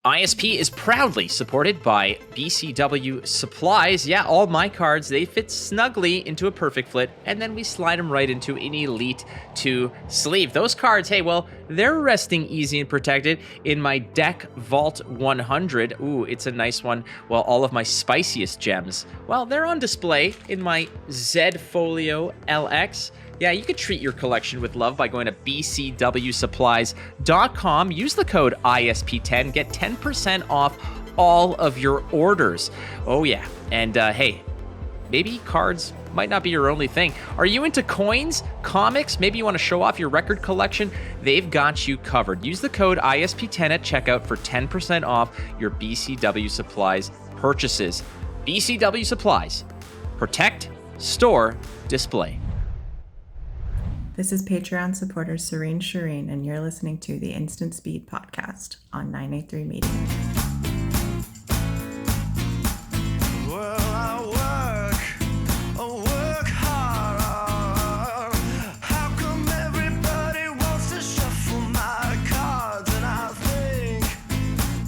ISP is proudly supported by BCW Supplies. Yeah, all my cards, they fit snugly into a perfect fit, and then we slide them right into an Elite 2 sleeve. Those cards, hey, well, they're resting easy and protected in my Deck Vault 100. Ooh, it's a nice one. Well, all of my spiciest gems, well, they're on display in my Z Folio LX. Yeah, you could treat your collection with love by going to bcwsupplies.com. Use the code ISP10. Get 10% off all of your orders. Oh, yeah. And hey, maybe cards might not be your only thing. Are you into coins, comics? Maybe you want to show off your record collection? They've got you covered. Use the code ISP10 at checkout for 10% off your BCW Supplies purchases. BCW Supplies. Protect, store, display. This is Patreon supporter Serene Shireen, and you're listening to the Instant Speed podcast on 983 Media. Well, I work hard. How come everybody wants to shuffle my cards? And I think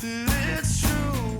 that it's true.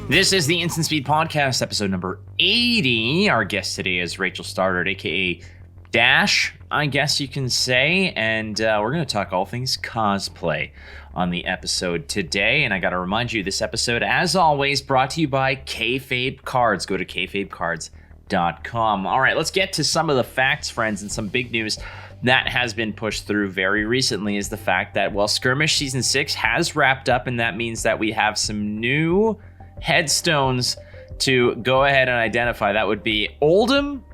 This is the Instant Speed podcast, episode number 80. Our guest today is Rachel Stoddard, aka Dash, I guess you can say, and we're going to talk all things cosplay on the episode today. And I got to remind you, this episode, as always, brought to you by FAB Cards. Go to kfabecards.com. All right, let's get to some of the facts, friends, and some big news that has been pushed through very recently is the fact that, well, Skirmish Season 6 has wrapped up, and that means that we have some new headstones to go ahead and identify. That would be Oldham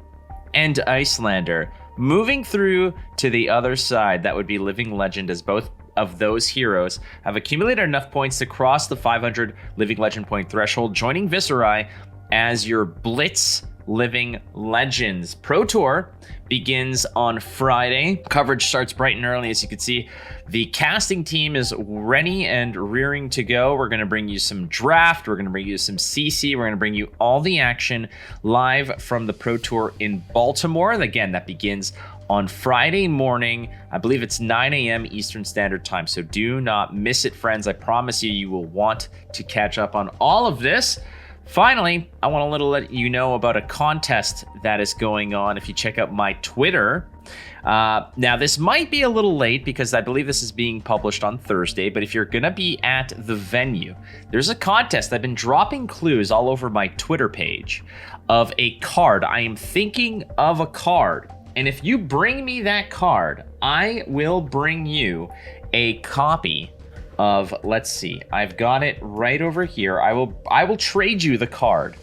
and Icelander. Moving through to the other side, that would be Living Legend, as both of those heroes have accumulated enough points to cross the 500 Living Legend point threshold, joining Viserai as your Blitz Living Legends. Pro Tour begins on Friday. Coverage starts bright and early, as you can see. The casting team is ready and rearing to go. We're going to bring you some draft. We're going to bring you some CC. We're going to bring you all the action live from the Pro Tour in Baltimore. And again, that begins on Friday morning. I believe it's 9 a.m. Eastern Standard Time. So do not miss it, friends. I promise you, you will want to catch up on all of this. Finally, I want to let you know about a contest that is going on if you check out my Twitter. Now, this might be a little late because I believe this is being published on Thursday, but if you're going to be at the venue, there's a contest. I've been dropping clues all over my Twitter page of a card. I am thinking of a card, and if you bring me that card, I will bring you a copy of, let's see, I've got it right over here. I will trade you the card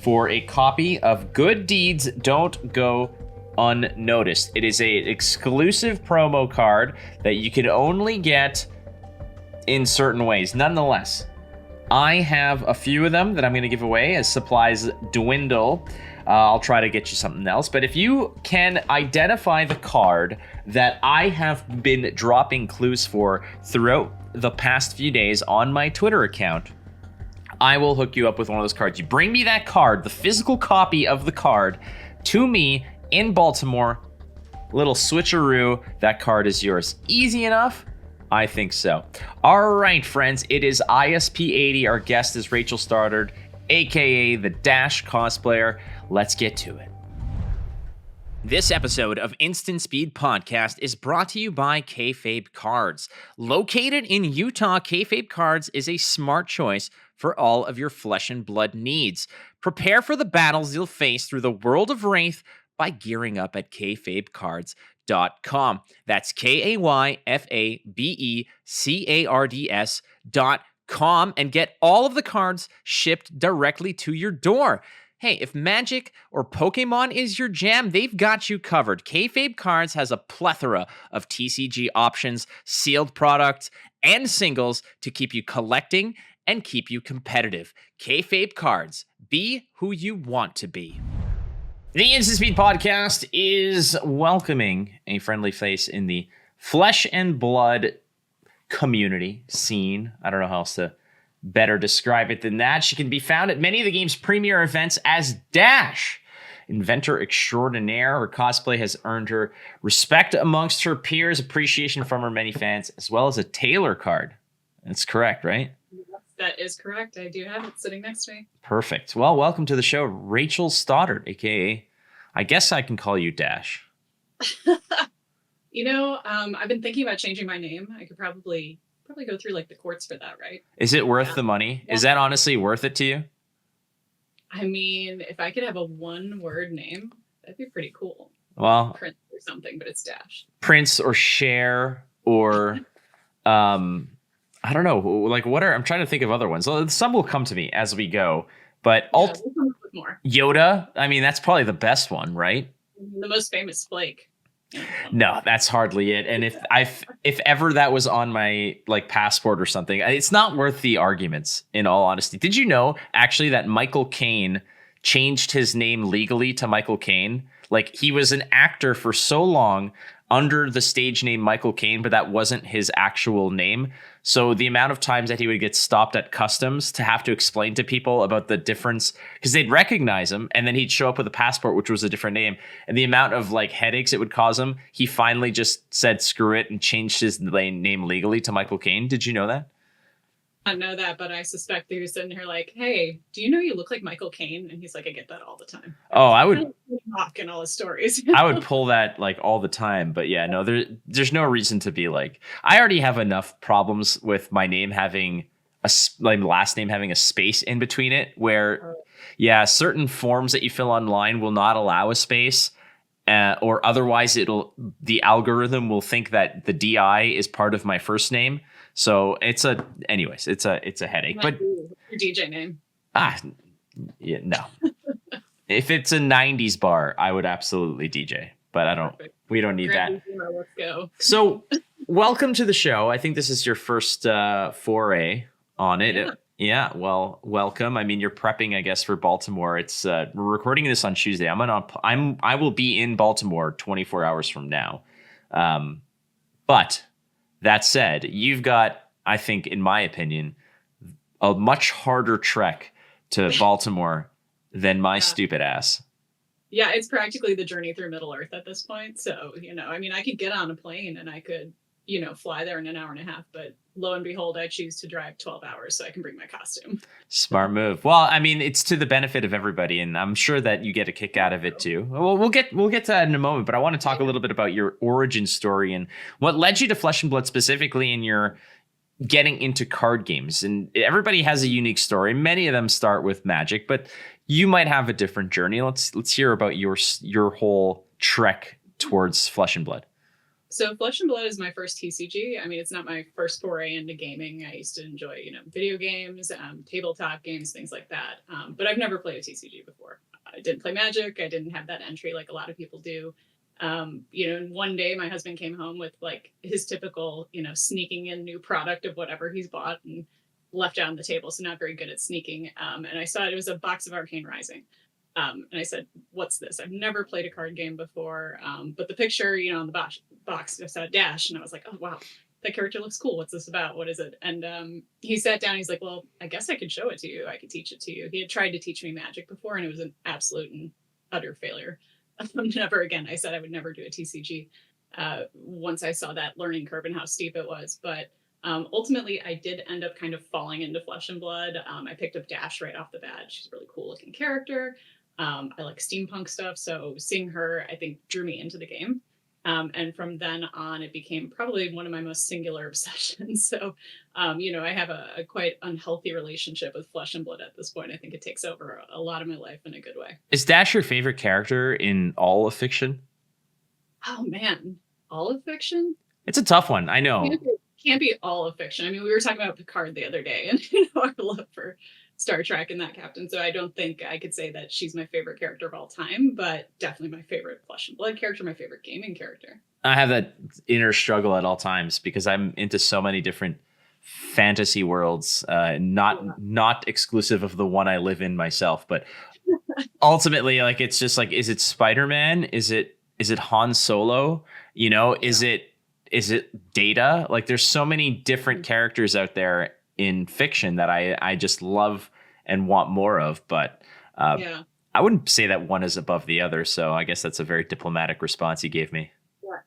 for a copy of Good Deeds Don't Go Unnoticed. It is a exclusive promo card that you can only get in certain ways. Nonetheless, I have a few of them that I'm going to give away as supplies dwindle. I'll try to get you something else. But if you can identify the card that I have been dropping clues for throughout the past few days on my Twitter account, I will hook you up with one of those cards. You bring me that card, the physical copy of the card, to me in Baltimore. Little switcheroo, that card is yours. Easy enough? I think so. All right, friends, it is ISP80. Our guest is Rachel Stoddard, aka the Dash cosplayer. Let's get to it. This episode of Instant Speed Podcast is brought to you by FAB Cards. Located in Utah, FAB Cards is a smart choice for all of your flesh and blood needs. Prepare for the battles you'll face through the world of Wraith by gearing up at kfabecards.com. That's KAYFABECARDS.com, and get all of the cards shipped directly to your door. Hey, if Magic or Pokemon is your jam, they've got you covered. FAB Cards has a plethora of TCG options, sealed products, and singles to keep you collecting and keep you competitive. FAB Cards, be who you want to be. The Instant Speed Podcast is welcoming a friendly face in the flesh and blood community scene. I don't know how else to better describe it than that. She can be found at many of the game's premier events as Dash, inventor extraordinaire. Her cosplay has earned her respect amongst her peers, appreciation from her many fans, as well as a Taylor card. That's correct, right? That is correct. I do have it sitting next to me. Perfect. Well, welcome to the show, Rachel Stoddard, aka, I guess I can call you Dash. I've been thinking about changing my name. I could probably go through like the courts for that, right? Is it worth the money? Yeah. Is that honestly worth it to you? I mean, if I could have a one-word name, that'd be pretty cool. Well, Prince or something, but it's Dash. Prince or Cher or I don't know. Like, I'm trying to think of other ones. Well, some will come to me as we go. But We'll come up with more. Yoda, I mean, that's probably the best one, right? The most famous Flake. No, that's hardly it. And if ever that was on my like passport or something, it's not worth the arguments, in all honesty. Did you know actually that Michael Caine changed his name legally to Michael Caine? Like, he was an actor for so long under the stage name Michael Caine, but that wasn't his actual name. So the amount of times that he would get stopped at customs to have to explain to people about the difference, because they'd recognize him and then he'd show up with a passport, which was a different name. And the amount of like headaches it would cause him, he finally just said, screw it, and changed his name legally to Michael Caine. Did you know that? I know that, but I suspect he was sitting here like, hey, do you know you look like Michael Caine? And he's like, I get that all the time. Oh, I would mock in all his stories. I would pull that like all the time. But yeah, no, there's no reason to be like, I already have enough problems with my name having last name having a space in between it, where certain forms that you fill online will not allow a space. Or otherwise the algorithm will think that the DI is part of my first name. So it's a headache. But your DJ name. Yeah, no. If it's a 90s bar, I would absolutely DJ, but we don't need that. Let's go. So welcome to the show. I think this is your first foray on it. Yeah, well, welcome. I mean, you're prepping, I guess, for Baltimore. It's we're recording this on Tuesday. I will be in Baltimore 24 hours from now. But that said, you've got, I think, in my opinion, a much harder trek to Baltimore than my stupid ass. Yeah, it's practically the journey through Middle Earth at this point. So, I could get on a plane and I could, fly there in an hour and a half. But lo and behold, I choose to drive 12 hours so I can bring my costume. Smart move. Well, I mean, it's to the benefit of everybody, and I'm sure that you get a kick out of it too. Well, we'll get to that in a moment, but I want to talk a little bit about your origin story and what led you to Flesh and Blood specifically in your getting into card games. And everybody has a unique story. Many of them start with Magic, but you might have a different journey. Let's hear about your whole trek towards Flesh and Blood. So Flesh and Blood is my first TCG. I mean, it's not my first foray into gaming. I used to enjoy, video games, tabletop games, things like that. But I've never played a TCG before. I didn't play Magic. I didn't have that entry like a lot of people do. And one day my husband came home with like his typical, sneaking in new product of whatever he's bought and left it on the table. So not very good at sneaking. And I saw it was a box of Arcane Rising. And I said, what's this? I've never played a card game before. But the picture, on the box, I saw Dash and I was like, oh, wow, that character looks cool. What's this about? What is it? And he sat down. He's like, well, I guess I could show it to you. I could teach it to you. He had tried to teach me Magic before and it was an absolute and utter failure. Never again. I said I would never do a TCG once I saw that learning curve and how steep it was. But ultimately, I did end up kind of falling into Flesh and Blood. I picked up Dash right off the bat. She's a really cool looking character. I like steampunk stuff. So seeing her, I think, drew me into the game. And from then on, it became probably one of my most singular obsessions. So, I have a quite unhealthy relationship with Flesh and Blood at this point. I think it takes over a lot of my life in a good way. Is Dash your favorite character in all of fiction? Oh, man. All of fiction? It's a tough one. I know. It can't be all of fiction. I mean, we were talking about Picard the other day and, our love for Star Trek and that captain. So I don't think I could say that she's my favorite character of all time, but definitely my favorite Flesh and Blood character, my favorite gaming character. I have that inner struggle at all times because I'm into so many different fantasy worlds, not exclusive of the one I live in myself, but ultimately, like, it's just like, is it Spider-Man? Is it Han Solo? Is it Data? Like, there's so many different characters out there in fiction that I just love and want more of, but I wouldn't say that one is above the other. So I guess that's a very diplomatic response you gave me.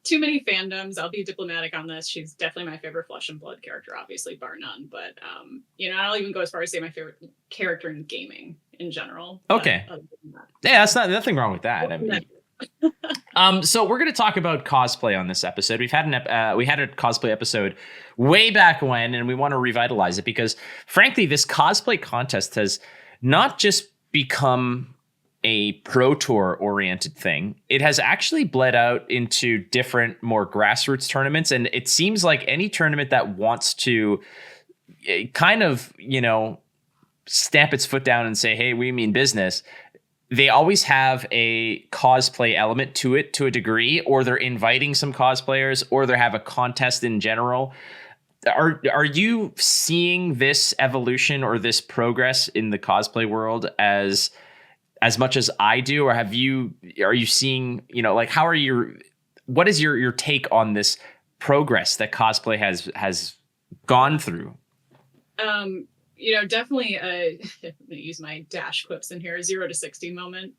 too many fandoms. I'll be diplomatic on this. She's definitely my favorite Flesh and Blood character, obviously, bar none. But I'll even go as far as say my favorite character in gaming in general. Okay. Yeah, that's nothing wrong with that. I mean, so we're going to talk about cosplay on this episode. We had a cosplay episode way back when, and we want to revitalize it because, frankly, this cosplay contest has not just become a Pro Tour oriented thing. It has actually bled out into different, more grassroots tournaments. And it seems like any tournament that wants to kind of, stamp its foot down and say, hey, we mean business, they always have a cosplay element to it to a degree, or they're inviting some cosplayers, or they have a contest in general. Are you seeing this evolution or this progress in the cosplay world as much as I do, or are you seeing, what is your take on this progress that cosplay has gone through? Definitely I'm going to use my Dash quips in here, a 0 to 60 moment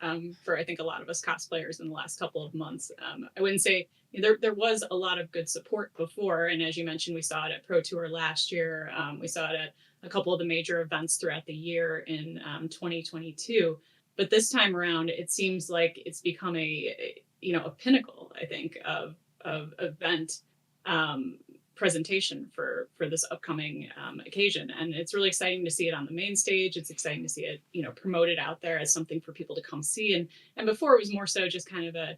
for I think a lot of us cosplayers in the last couple of months. I wouldn't say there was a lot of good support before. And as you mentioned, we saw it at Pro Tour last year. We saw it at a couple of the major events throughout the year in 2022. But this time around, it seems like it's become a pinnacle, I think, of event presentation for this upcoming occasion. And it's really exciting to see it on the main stage. It's exciting to see it, promoted out there as something for people to come see. And before it was more so just kind of a,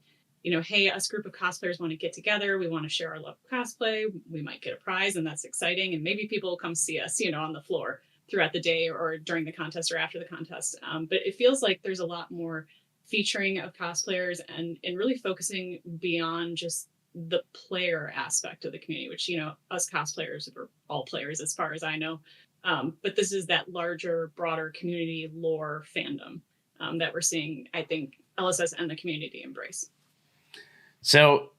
hey, us group of cosplayers want to get together. We want to share our love of cosplay. We might get a prize, and that's exciting. And maybe people will come see us, on the floor throughout the day or during the contest or after the contest. But it feels like there's a lot more featuring of cosplayers and really focusing beyond just the player aspect of the community, which, us cosplayers are all players as far as I know. But this is that larger, broader community lore fandom that we're seeing, I think, LSS and the community embrace. So,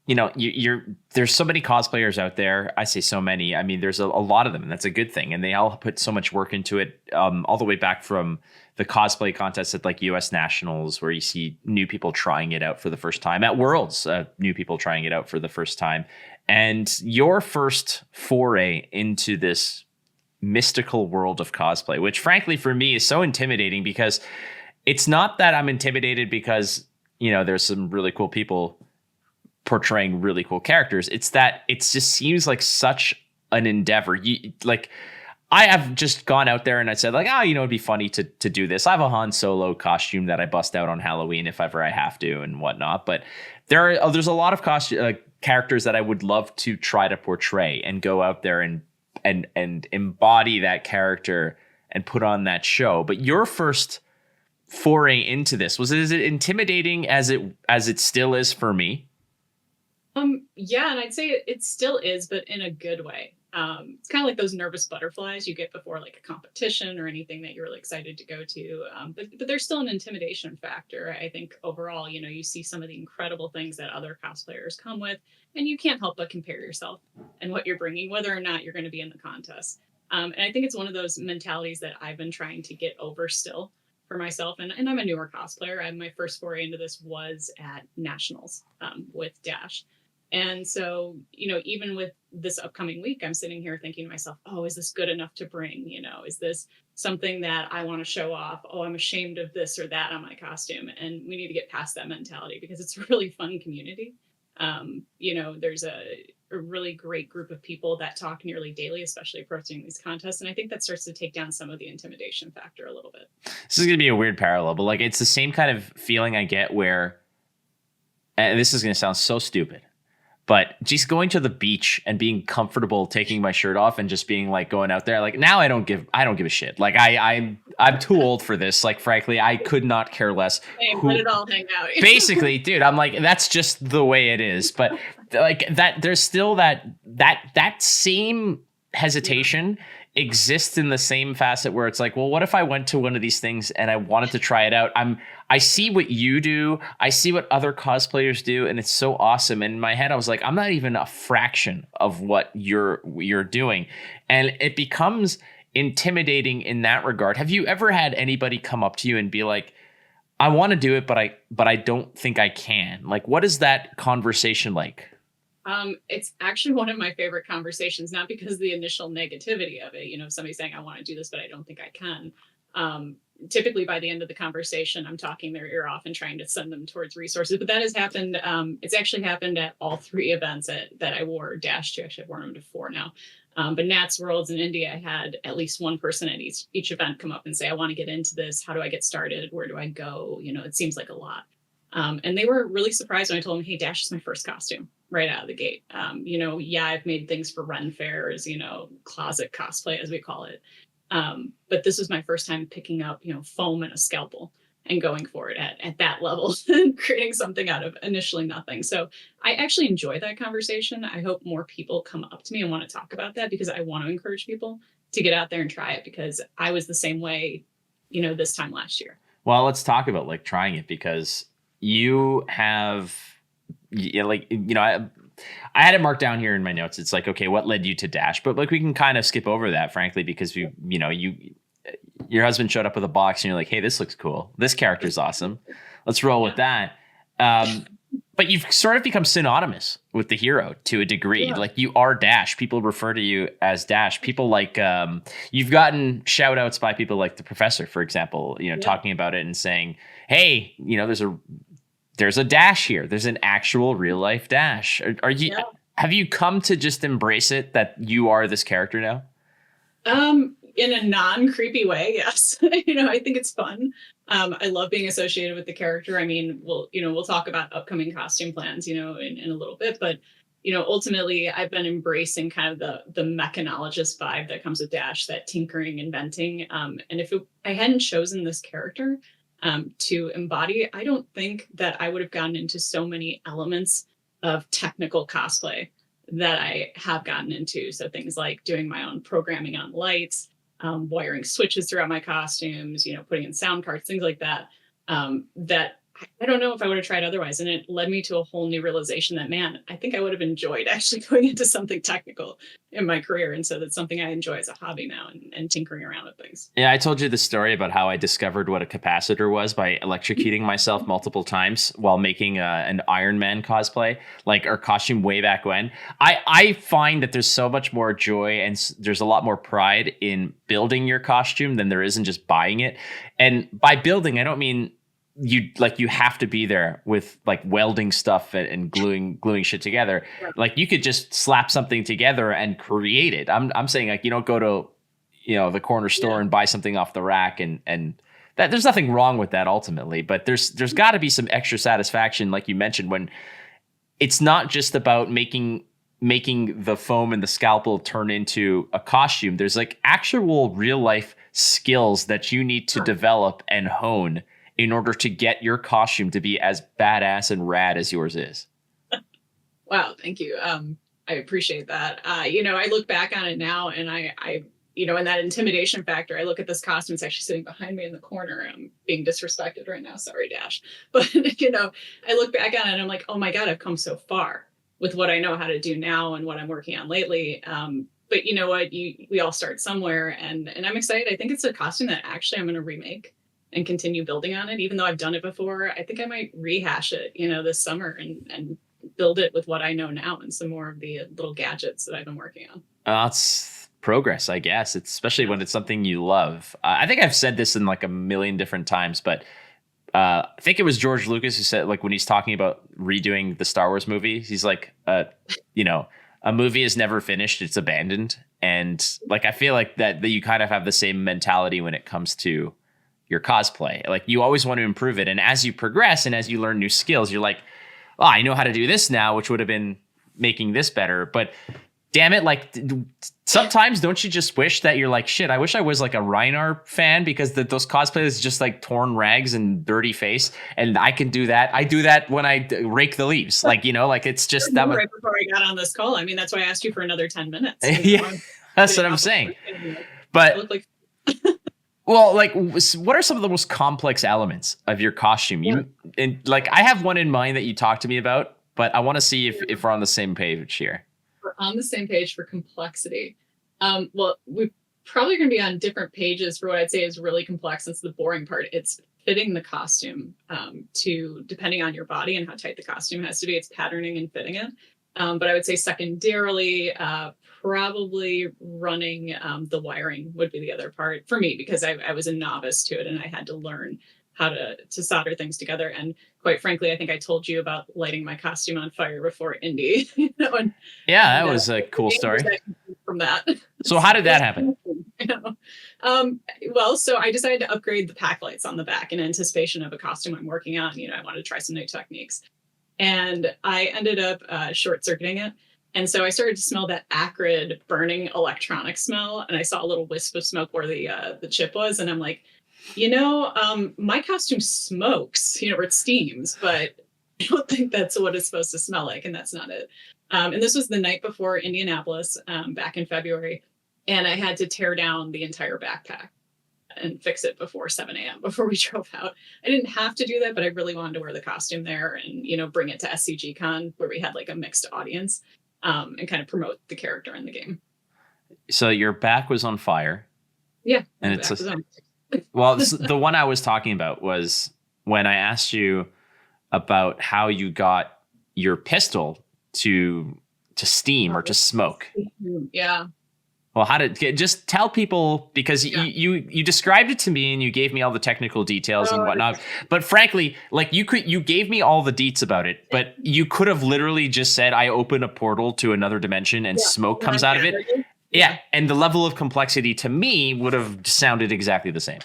there's so many cosplayers out there. I say so many. I mean, there's a lot of them, and that's a good thing. And they all put so much work into it, all the way back from the cosplay contests at like US Nationals, where you see new people trying it out for the first time, at Worlds, new people trying it out for the first time. And your first foray into this mystical world of cosplay, which frankly for me is so intimidating, because it's not that I'm intimidated because, there's some really cool people portraying really cool characters. It's that it just seems like such an endeavor. I have just gone out there and I said it'd be funny to do this. I have a Han Solo costume that I bust out on Halloween if ever I have to and whatnot. But there's a lot of characters that I would love to try to portray and go out there and embody that character and put on that show. But your first foray into this, is it intimidating as it still is for me? Yeah, and I'd say it still is, but in a good way. It's kind of like those nervous butterflies you get before like a competition or anything that you're really excited to go to. But there's still an intimidation factor. I think overall, you see some of the incredible things that other cosplayers come with, and you can't help but compare yourself and what you're bringing, whether or not you're going to be in the contest. And I think it's one of those mentalities that I've been trying to get over still for myself. And I'm a newer cosplayer. My first foray into this was at Nationals with Dash. And so, even with this upcoming week, I'm sitting here thinking to myself, oh, is this good enough to bring? Is this something that I want to show off? Oh, I'm ashamed of this or that on my costume. And we need to get past that mentality because it's a really fun community. There's a really great group of people that talk nearly daily, especially approaching these contests. And I think that starts to take down some of the intimidation factor a little bit. This is going to be a weird parallel, but it's the same kind of feeling I get where, and this is going to sound so stupid, but just going to the beach and being comfortable taking my shirt off and just being going out there, now I don't give a shit. I'm too old for this. Frankly, I could not care less. Hey, let it all hang out. Basically, dude, I'm that's just the way it is. But that there's still that same hesitation exists in the same facet where it's well, what if I went to one of these things and I wanted to try it out? I see what you do. I see what other cosplayers do, and it's so awesome. And in my head, I was I'm not even a fraction of what you're doing. And it becomes intimidating in that regard. Have you ever had anybody come up to you and be I want to do it, but I don't think I can. Like, what is that conversation like? It's actually one of my favorite conversations, not because of the initial negativity of it, somebody saying I want to do this, but I don't think I can. Typically by the end of the conversation, I'm talking their ear off and trying to send them towards resources. But that has happened. It's actually happened at all 3 events that I wore Dash to. Actually, I've worn them to 4 now. But Nats Worlds in India, I had at least one person at each event come up and say, I want to get into this. How do I get started? Where do I go? It seems like a lot. And they were really surprised when I told them, hey, Dash is my first costume right out of the gate. I've made things for Ren fairs, closet cosplay, as we call it. But this was my first time picking up, foam and a scalpel and going for it at that level and creating something out of initially nothing. So I actually enjoy that conversation. I hope more people come up to me and want to talk about that, because I want to encourage people to get out there and try it, because I was the same way, this time last year. Well, let's talk about like trying it, because you have, I had it marked down here in my notes. It's like, okay, what led you to Dash? But like, we can kind of skip over that, frankly, because your husband showed up with a box and you're like, hey, this looks cool. This character's awesome. Let's roll with that. But you've sort of become synonymous with the hero to a degree. Yeah. Like, you are Dash. People refer to you as Dash. People like, you've gotten shout outs by people like the professor, for example, talking about it and saying, hey, there's a Dash here. There's an actual real life Dash. Have you come to just embrace it that you are this character now? In a non-creepy way, yes. I think it's fun. I love being associated with the character. I mean, we'll talk about upcoming costume plans, in a little bit, but ultimately I've been embracing kind of the mechanologist vibe that comes with Dash, that tinkering, inventing. And if I hadn't chosen this character to embody, I don't think that I would have gotten into so many elements of technical cosplay that I have gotten into. So things like doing my own programming on lights, wiring switches throughout my costumes, putting in sound cards, things like that, that I don't know if I would have tried otherwise. And it led me to a whole new realization that, man, I think I would have enjoyed actually going into something technical in my career. And so that's something I enjoy as a hobby now, and tinkering around with things. Yeah, I told you the story about how I discovered what a capacitor was by electrocuting myself multiple times while making an Iron Man cosplay, like our costume way back when. I find that there's so much more joy and there's a lot more pride in building your costume than there is in just buying it. And by building, I don't mean you have to be there with like welding stuff and gluing shit together. Right. Like, you could just slap something together and create it. I'm saying, like, you don't go to the corner store and buy something off the rack and that there's nothing wrong with that ultimately, but there's got to be some extra satisfaction, like you mentioned, when it's not just about making the foam and the scalpel turn into a costume. There's like actual real life skills that you need to develop and hone in order to get your costume to be as badass and rad as yours is. Wow. Thank you. I appreciate that. I look back on it now, and I in that intimidation factor, I look at this costume. It's actually sitting behind me in the corner. I'm being disrespected right now. Sorry, Dash. But, I look back on it and I'm like, oh my God, I've come so far with what I know how to do now and what I'm working on lately. But you know what, we all start somewhere, and I'm excited. I think it's a costume that actually I'm going to remake and continue building on it. Even though I've done it before, I think I might rehash it, this summer and build it with what I know now and some more of the little gadgets that I've been working on. That's progress, I guess. It's especially when it's something you love. I think I've said this in like a million different times, but I think it was George Lucas who said, like, when he's talking about redoing the Star Wars movie, he's like, a movie is never finished, it's abandoned. And like, I feel like that you kind of have the same mentality when it comes to your cosplay. Like, you always want to improve it. And as you progress and as you learn new skills, you're like, oh, I know how to do this now, which would have been making this better. But damn it, like, sometimes don't you just wish that you're like, shit, I wish I was like a Reinar fan, because those cosplayers just like torn rags and dirty face, and I can do that. I do that when I rake the leaves. Like, like, it's just that right before I got on this call. I mean, that's why I asked you for another 10 minutes. Yeah, that's what I'm saying. But well, like, what are some of the most complex elements of your costume? I have one in mind that you talked to me about, but I want to see if we're on the same page here. We're on the same page for complexity. Well, we're probably going to be on different pages for what I'd say is really complex. That's the boring part. It's fitting the costume to, depending on your body and how tight the costume has to be, it's patterning and fitting it. But I would say secondarily, probably running the wiring would be the other part for me, because I was a novice to it and I had to learn how to solder things together. And quite frankly, I think I told you about lighting my costume on fire before Indy. That was a cool story. From that. So how did that happen? Well, so I decided to upgrade the pack lights on the back in anticipation of a costume I'm working on. I wanted to try some new techniques. And I ended up short-circuiting it. And so I started to smell that acrid burning electronic smell. And I saw a little wisp of smoke where the chip was. And I'm like, my costume smokes, or it steams, but I don't think that's what it's supposed to smell like. And that's not it. And this was the night before Indianapolis, back in February. And I had to tear down the entire backpack and fix it before 7 a.m. before we drove out. I didn't have to do that, but I really wanted to wear the costume there and, bring it to SCG Con where we had like a mixed audience, and kind of promote the character in the game. So your back was on fire. Yeah. And it's well, the one I was talking about was when I asked you about how you got your pistol to steam or to smoke. Yeah. Well, just tell people, because you described it to me and you gave me all the technical details and whatnot. But frankly, like you gave me all the deets about it, but you could have literally just said, I open a portal to another dimension and smoke comes out of it. Yeah. And the level of complexity to me would have sounded exactly the same.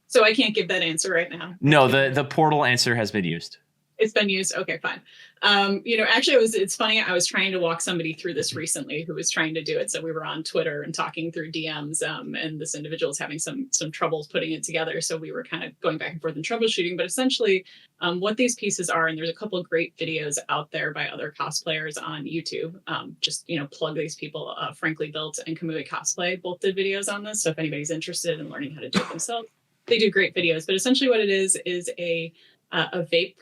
So I can't give that answer right now. No, the portal answer has been used. It's been used. Okay, fine. Actually, it's funny. I was trying to walk somebody through this recently who was trying to do it. So we were on Twitter and talking through DMs, and this individual was having some troubles putting it together. So we were kind of going back and forth and troubleshooting. But essentially, what these pieces are, and there's a couple of great videos out there by other cosplayers on YouTube. Just plug these people. Frankly Built and Kamui Cosplay both did videos on this. So if anybody's interested in learning how to do it themselves, they do great videos. But essentially, what it is a vape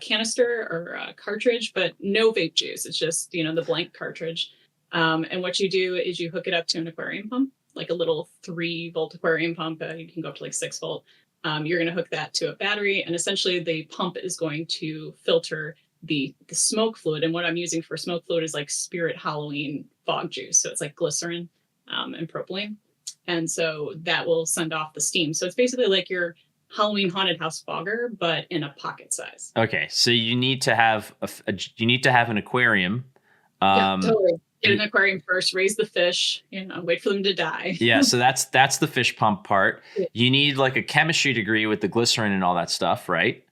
canister or cartridge, but no vape juice. It's just, the blank cartridge. And what you do is you hook it up to an aquarium pump, like a little 3-volt aquarium pump. You can go up to like 6 volt. You're going to hook that to a battery, and essentially the pump is going to filter the smoke fluid. And what I'm using for smoke fluid is like Spirit Halloween fog juice. So it's like glycerin and propylene. And so that will send off the steam. So it's basically like your Halloween haunted house fogger, but in a pocket size. Okay, so you need to have an aquarium. Yeah, totally. Get an aquarium first, raise the fish, wait for them to die. Yeah, so that's the fish pump part. Yeah. You need like a chemistry degree with the glycerin and all that stuff, right?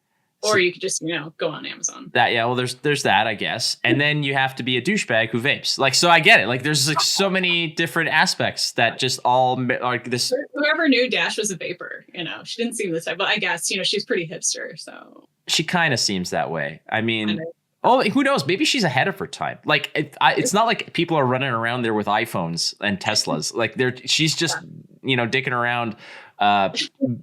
Or you could just, go on Amazon. Well, there's that, I guess. And then you have to be a douchebag who vapes. Like, so I get it. Like, there's like so many different aspects that just all like this. Whoever knew Dash was a vapor, she didn't seem this type, but I guess, she's pretty hipster. So she kind of seems that way. I mean, who knows? Maybe she's ahead of her time. Like, it's not like people are running around there with iPhones and Teslas. Like, she's just, dicking around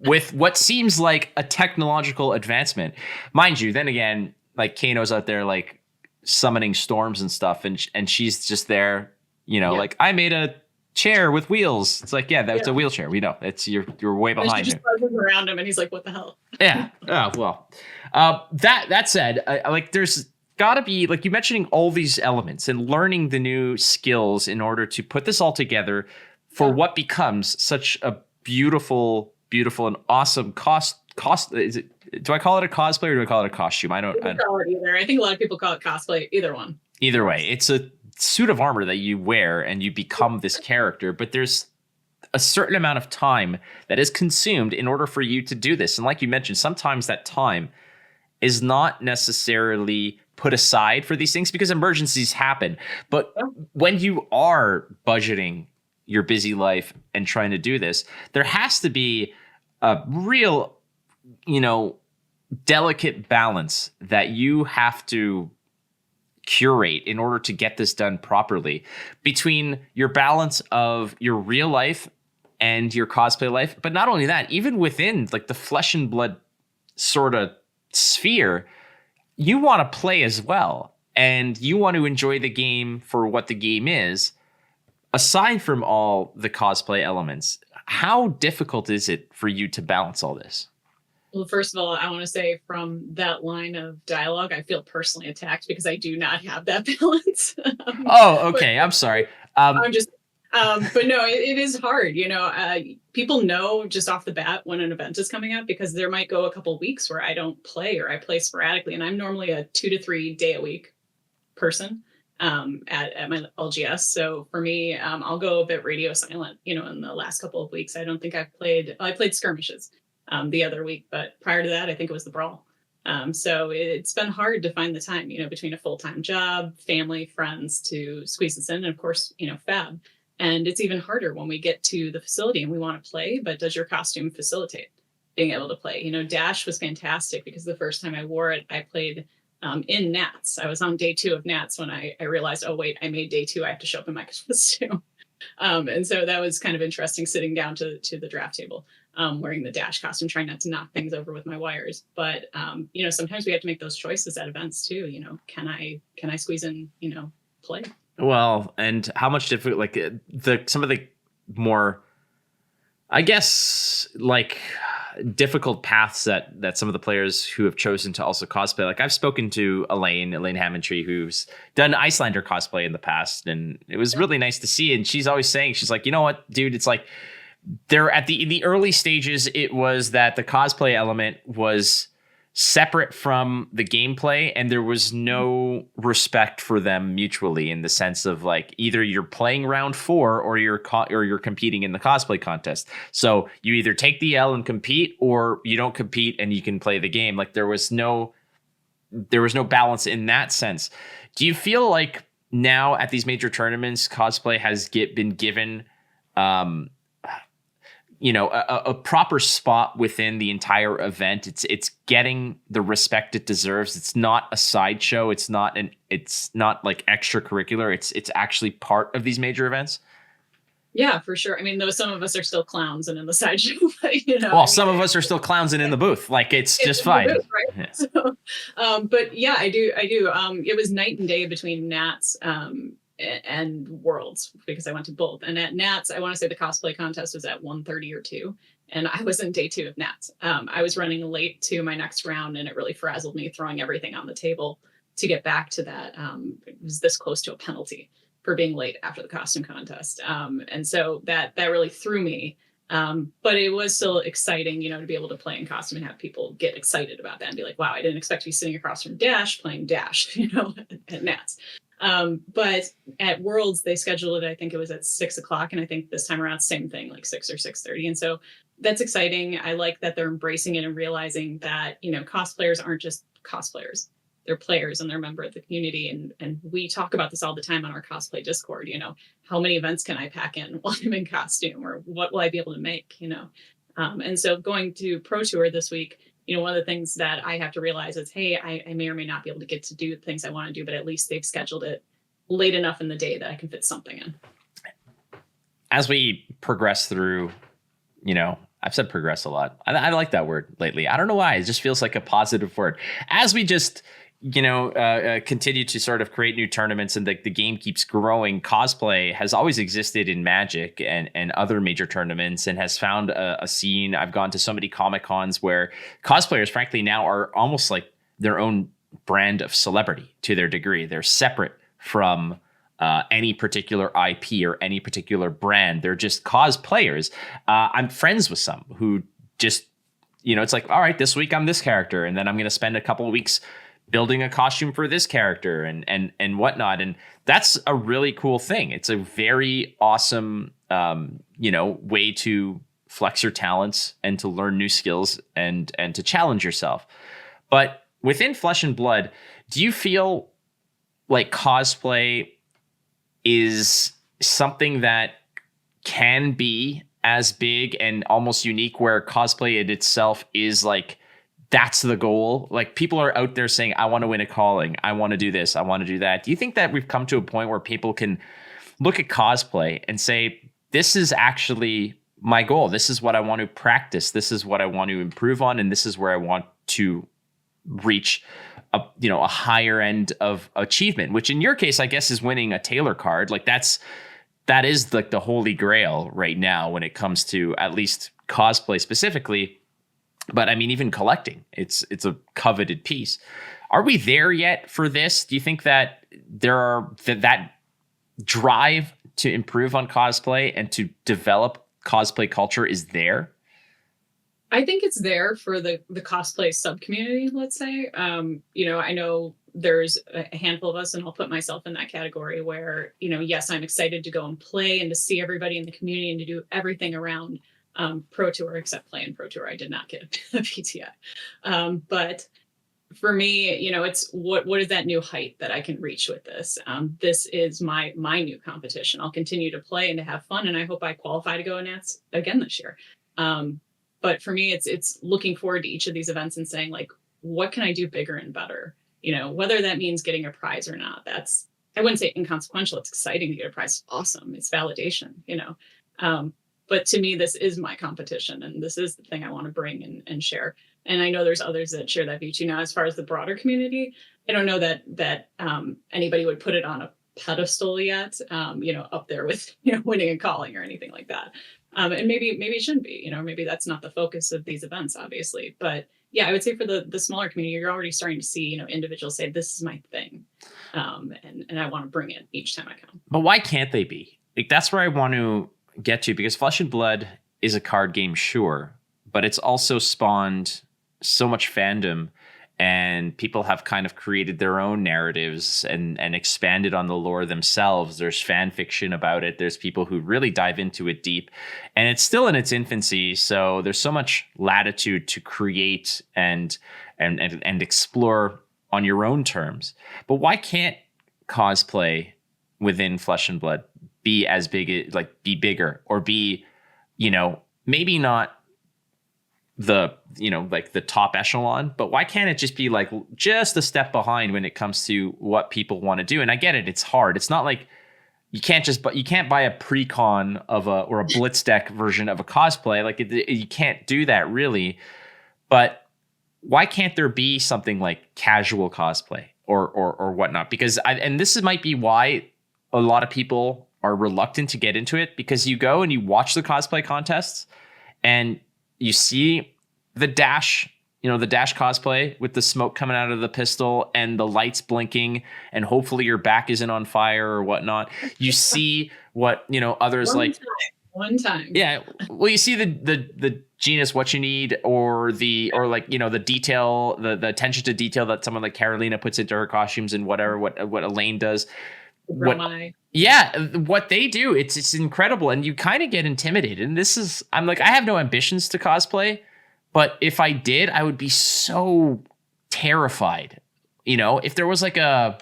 with what seems like a technological advancement. Mind you, then again, like Kano's out there like summoning storms and stuff, and she's just there, like, I made a chair with wheels. It's like, that's a wheelchair. We know. It's you're way behind her. Just buzzing around him and he's like, what the hell? Yeah. Oh, well. That said, like there's gotta be, like, you mentioning all these elements and learning the new skills in order to put this all together for what becomes such a beautiful and awesome is it, do I call it a cosplay or do I call it a costume? I don't call it either. I think a lot of people call it cosplay. Either one. Either way, it's a suit of armor that you wear and you become this character, but there's a certain amount of time that is consumed in order for you to do this. And like you mentioned, sometimes that time is not necessarily put aside for these things because emergencies happen. But when you are budgeting your busy life and trying to do this, there has to be a real, delicate balance that you have to curate in order to get this done properly between your balance of your real life and your cosplay life. But not only that, even within like the flesh and blood sort of sphere, you want to play as well. And you want to enjoy the game for what the game is. Aside from all the cosplay elements, how difficult is it for you to balance all this? Well, first of all, I want to say from that line of dialogue, I feel personally attacked because I do not have that balance. Oh, okay. I'm sorry. I'm just, but no, it is hard. People know just off the bat when an event is coming up because there might go a couple weeks where I don't play or I play sporadically, and I'm normally a 2 to 3 day a week person at my LGS. So for me, I'll go a bit radio silent. In the last couple of weeks, I don't think I've played. I played skirmishes the other week, but prior to that, I think it was the brawl. So it's been hard to find the time, between a full-time job, family, friends to squeeze this in, and of course, FAB. And it's even harder when we get to the facility and we want to play, but does your costume facilitate being able to play? Dash was fantastic because the first time I wore it, I played in Nats. I was on day 2 of Nats when I realized, oh wait, I made day 2. I have to show up in my costume. And so that was kind of interesting sitting down to the draft table, wearing the Dash costume, trying not to knock things over with my wires. But, sometimes we have to make those choices at events too. Can I squeeze in, play? Well, and how much difficult, like some of the more, I guess, like difficult paths that some of the players who have chosen to also cosplay. Like I've spoken to Elaine Hammondtree, who's done Icelander cosplay in the past, and it was really nice to see. And she's always saying, she's like, you know what, dude, it's like there in the early stages, it was that the cosplay element was separate from the gameplay, and there was no respect for them mutually in the sense of like either you're playing round 4 or you're competing in the cosplay contest. So you either take the L and compete, or you don't compete and you can play the game. Like there was no balance in that sense. Do you feel like now at these major tournaments, cosplay has been given a proper spot within the entire event? It's getting the respect it deserves. It's not a sideshow. It's not like extracurricular. It's actually part of these major events. Yeah, for sure. I mean, though some of us are still clowns and in the sideshow, but, Well, some of us are still clowns and in the booth. Like it's just fine. Booth, right? Yeah. So, but yeah, I do. It was night and day between Nats and Worlds because I went to both. And at Nats, I want to say the cosplay contest was at 1:30 or 2, and I was in day 2 of Nats. I was running late to my next round, and it really frazzled me, throwing everything on the table to get back to that. It was this close to a penalty for being late after the costume contest. And so that really threw me. But it was still exciting, to be able to play in costume and have people get excited about that and be like, wow, I didn't expect to be sitting across from Dash playing Dash, at Nats. But at Worlds, they scheduled it, I think it was at 6 o'clock. And I think this time around, same thing, like 6 or 6:30. And so that's exciting. I like that they're embracing it and realizing that, cosplayers aren't just cosplayers. They're players and they're a member of the community. And we talk about this all the time on our cosplay Discord, how many events can I pack in while I'm in costume, or what will I be able to make, and so going to Pro Tour this week, one of the things that I have to realize is, hey, I may or may not be able to get to do the things I want to do, but at least they've scheduled it late enough in the day that I can fit something in. As we progress through, I've said progress a lot. I like that word lately. I don't know why. It just feels like a positive word. As we just continue to sort of create new tournaments and the game keeps growing, cosplay has always existed in Magic and other major tournaments and has found a scene. I've gone to so many Comic-Cons where cosplayers, frankly, now are almost like their own brand of celebrity to their degree. They're separate from any particular IP or any particular brand. They're just cosplayers. I'm friends with some who just, it's like, all right, this week I'm this character, and then I'm going to spend a couple of weeks building a costume for this character and whatnot. And that's a really cool thing. It's a very awesome, way to flex your talents and to learn new skills and to challenge yourself. But within Flesh and Blood, do you feel like cosplay is something that can be as big and almost unique, where cosplay in itself is like, that's the goal? Like people are out there saying, I want to win a calling. I want to do this. I want to do that. Do you think that we've come to a point where people can look at cosplay and say, this is actually my goal. This is what I want to practice. This is what I want to improve on. And this is where I want to reach a higher end of achievement, which in your case, I guess, is winning a Taylor card. Like that is like the holy grail right now when it comes to at least cosplay specifically. But I mean, even collecting, it's a coveted piece. Are we there yet for this? Do you think that there are that drive to improve on cosplay and to develop cosplay culture is there? I think it's there for the cosplay sub community, let's say. I know there's a handful of us, and I'll put myself in that category where, yes, I'm excited to go and play and to see everybody in the community and to do everything around Pro Tour, except play in Pro Tour. I did not get a PTI. But for me, it's what is that new height that I can reach with this? This is my new competition. I'll continue to play and to have fun, and I hope I qualify to go and ask again this year. But for me, it's looking forward to each of these events and saying, like, what can I do bigger and better? Whether that means getting a prize or not, I wouldn't say inconsequential. It's exciting to get a prize. It's awesome. It's validation, But to me, this is my competition, and this is the thing I want to bring and share. And I know there's others that share that view too. Now, as far as the broader community, I don't know that anybody would put it on a pedestal yet, up there with, winning and calling or anything like that. And maybe it shouldn't be, maybe that's not the focus of these events, obviously. But yeah, I would say for the smaller community, you're already starting to see, individuals say, this is my thing. And I want to bring it each time I come. But why can't they be? Like, that's where I want to get to, because Flesh and Blood is a card game, sure, but it's also spawned so much fandom, and people have kind of created their own narratives and expanded on the lore themselves. There's fan fiction about it. There's people who really dive into it deep, and it's still in its infancy. So there's so much latitude to create and explore on your own terms. But why can't cosplay within Flesh and Blood be as big, like be bigger, or be, maybe not the, like the top echelon, but why can't it just be like just a step behind when it comes to what people want to do? And I get it. It's hard. It's not like you can't buy a pre-con or a blitz deck version of a cosplay. Like you can't do that really, but why can't there be something like casual cosplay or whatnot? Because this might be why a lot of people are reluctant to get into it, because you go and you watch the cosplay contests and you see the dash cosplay with the smoke coming out of the pistol and the lights blinking, and hopefully your back isn't on fire or whatnot. You see what, others One time. Yeah. Well, you see the genus What You Need, or the detail, the attention to detail that someone like Carolina puts into her costumes, and what Elaine does. What they do, it's incredible, and you kind of get intimidated. And I'm like, I have no ambitions to cosplay, but if I did, I would be so terrified. If there was like a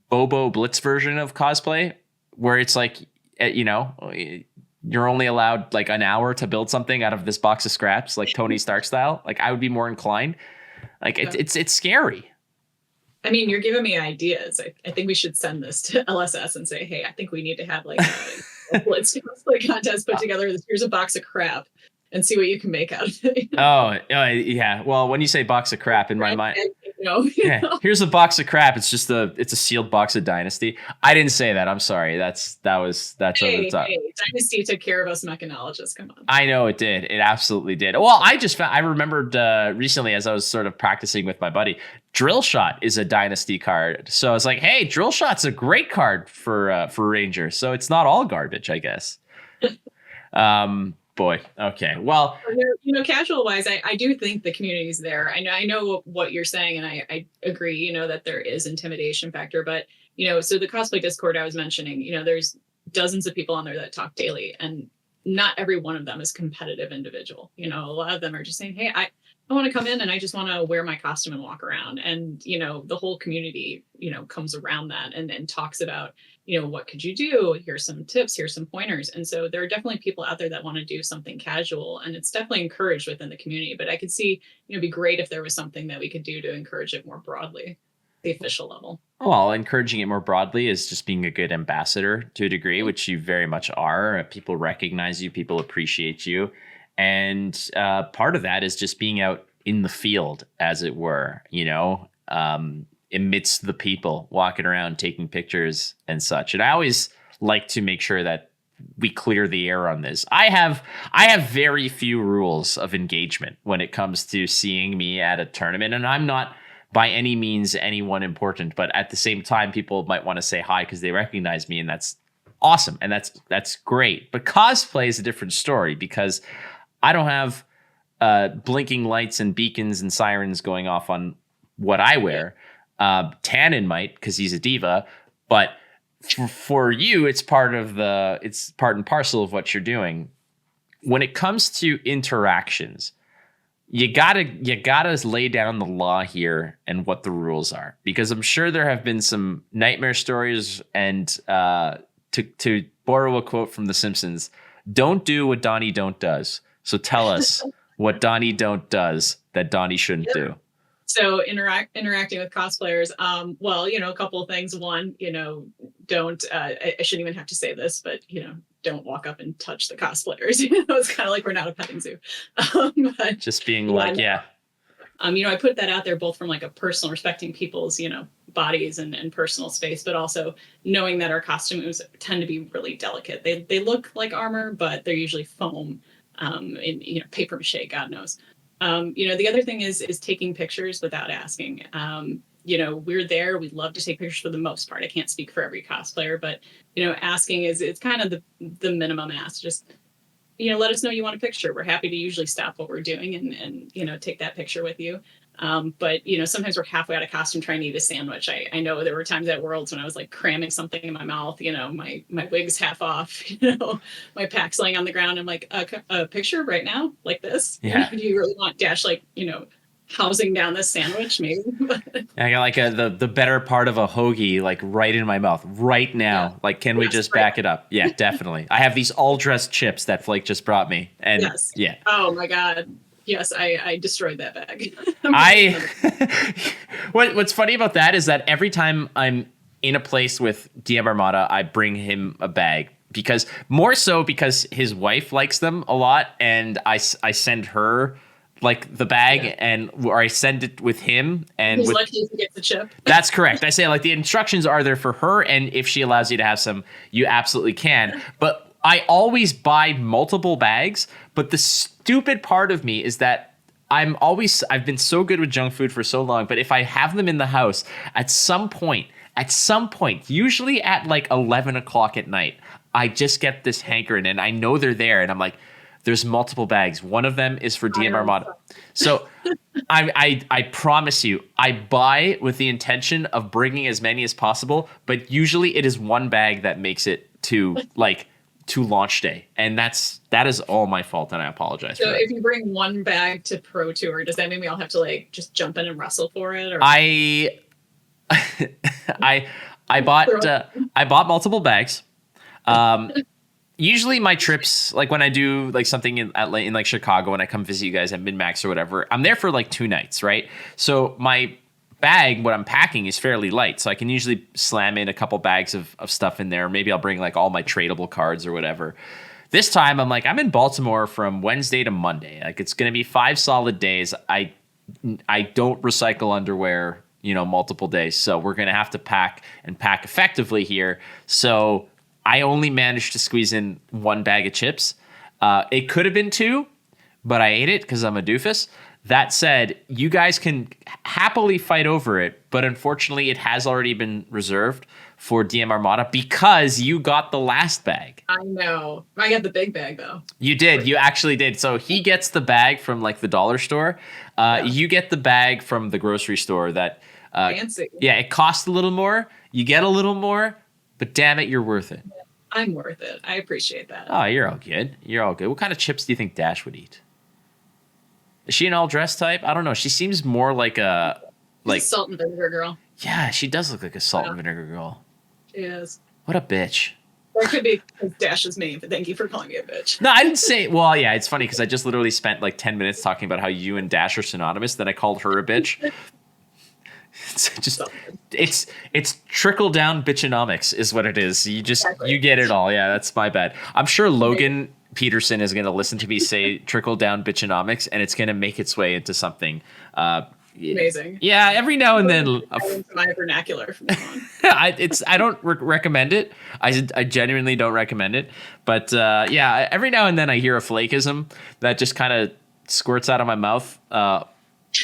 Bobo Blitz version of cosplay where it's like, you're only allowed like an hour to build something out of this box of scraps, like Tony Stark style, like I would be more inclined. Like it's scary. I mean, you're giving me ideas. I think we should send this to LSS and say, hey, I think we need to have like a blitz cosplay contest put together. Here's a box of crap, and see what you can make out of it. Oh, yeah. Well, when you say box of crap, in my mind, here's a box of crap. It's a sealed box of Dynasty. I didn't say that. I'm sorry. That's over the top. Hey, Dynasty took care of us mechanologists. Come on. I know it did. It absolutely did. Well, I remembered recently, as I was sort of practicing with my buddy, Drill Shot is a Dynasty card. So I was like, hey, Drill Shot's a great card for Ranger. So it's not all garbage, I guess. Boy. Okay. Well, casual wise, I do think the community's there. I know what you're saying, and I agree, that there is intimidation factor, but, so the cosplay Discord I was mentioning, there's dozens of people on there that talk daily, and not every one of them is competitive individual. A lot of them are just saying, hey, I want to come in and I just want to wear my costume and walk around. And, the whole community, comes around that and talks about, what could you do? Here's some tips, here's some pointers. And so there are definitely people out there that want to do something casual, and it's definitely encouraged within the community. But I could see, it'd be great if there was something that we could do to encourage it more broadly, the official level. Well, encouraging it more broadly is just being a good ambassador to a degree, which you very much are. People recognize you, people appreciate you. And part of that is just being out in the field, as it were, amidst the people, walking around, taking pictures and such. And I always like to make sure that we clear the air on this. I have very few rules of engagement when it comes to seeing me at a tournament, and I'm not by any means anyone important, but at the same time, people might want to say hi because they recognize me, and that's awesome, and that's great. But cosplay is a different story because I don't have blinking lights and beacons and sirens going off on what I wear. Tannen might because he's a diva, but for you, it's part and parcel of what you're doing. When it comes to interactions, you gotta lay down the law here and what the rules are, because I'm sure there have been some nightmare stories. And to borrow a quote from The Simpsons, don't do what Donnie Don't does. So tell us what Donnie Don't does that Donnie shouldn't do. So interacting with cosplayers, well, a couple of things. One, don't, I shouldn't even have to say this, but, don't walk up and touch the cosplayers. It's kind of like we're not a petting zoo. But, just being like, yeah. I put that out there both from like a personal, respecting people's, bodies and personal space, but also knowing that our costumes tend to be really delicate. They look like armor, but they're usually foam, in, paper mache, God knows. The other thing is taking pictures without asking. We're there. We love to take pictures for the most part. I can't speak for every cosplayer, but, asking it's kind of the minimum ask. Just, let us know you want a picture. We're happy to usually stop what we're doing and take that picture with you. But, sometimes we're halfway out of costume trying to eat a sandwich. I know there were times at Worlds when I was like cramming something in my mouth, my wig's half off, my pack's laying on the ground. I'm like, a picture right now like this? Yeah. Do you really want Dash, housing down this sandwich? Maybe. I got like the better part of a hoagie, like right in my mouth right now. Yeah. Like, can we just back it up? Yeah, definitely. I have these all dressed chips that Flake just brought me. And yes. Yeah. Oh my God. Yes, I destroyed that bag. What's funny about that is that every time I'm in a place with DM Armada, I bring him a bag, because his wife likes them a lot, and I send her like the bag, or I send it with him, and he's lucky to get the chip. That's correct. I say like the instructions are there for her, and if she allows you to have some, you absolutely can. But I always buy multiple bags, but the stupid part of me is that I've been so good with junk food for so long, but if I have them in the house, at some point, usually at like 11 o'clock at night, I just get this hankering, and I know they're there, and I'm like, there's multiple bags. One of them is for DM Armada. So I promise you, I buy with the intention of bringing as many as possible, but usually it is one bag that makes it to launch day, and that is all my fault, and I apologize for that. So if you bring one bag to Pro Tour, does that mean we all have to just jump in and wrestle for it? Or? I bought multiple bags. Usually my trips, like when I do like something in Chicago, when I come visit you guys at Min-Max or whatever, I'm there for like 2 nights, right? So my bag, what I'm packing, is fairly light, so I can usually slam in a couple bags of stuff in there. Maybe I'll bring like all my tradable cards or whatever. This time I'm in Baltimore from Wednesday to Monday. Like, it's going to be 5 solid days. I don't recycle underwear, multiple days, so we're going to have to pack effectively here. So I only managed to squeeze in 1 bag of chips. It could have been 2, but I ate it because I'm a doofus. That said, you guys can happily fight over it, but unfortunately it has already been reserved for DM Armada because you got the last bag. I know. I got the big bag, though. You did. You actually did. So he gets the bag from the dollar store. You get the bag from the grocery store. That fancy. Yeah, it costs a little more. You get a little more, but damn it, you're worth it. I'm worth it. I appreciate that. Oh, you're all good. You're all good. What kind of chips do you think Dash would eat? Is she an all-dressed type? I don't know. She seems more like a salt and vinegar girl. Yeah, she does look like a salt and vinegar girl. She is. What a bitch. Or it could be Dash's me, but thank you for calling me a bitch. No, I didn't say. Well, yeah, it's funny because I just literally spent 10 minutes talking about how you and Dash are synonymous. Then I called her a bitch. It's trickle down bitchonomics is what it is. You get it all. Yeah, that's my bad. I'm sure Logan Peterson is going to listen to me say trickle down bitchonomics, and it's going to make its way into something Amazing. Yeah, every now and then. My vernacular from now on. I don't recommend it. I genuinely don't recommend it. But yeah, every now and then I hear a flakeism that just kind of squirts out of my mouth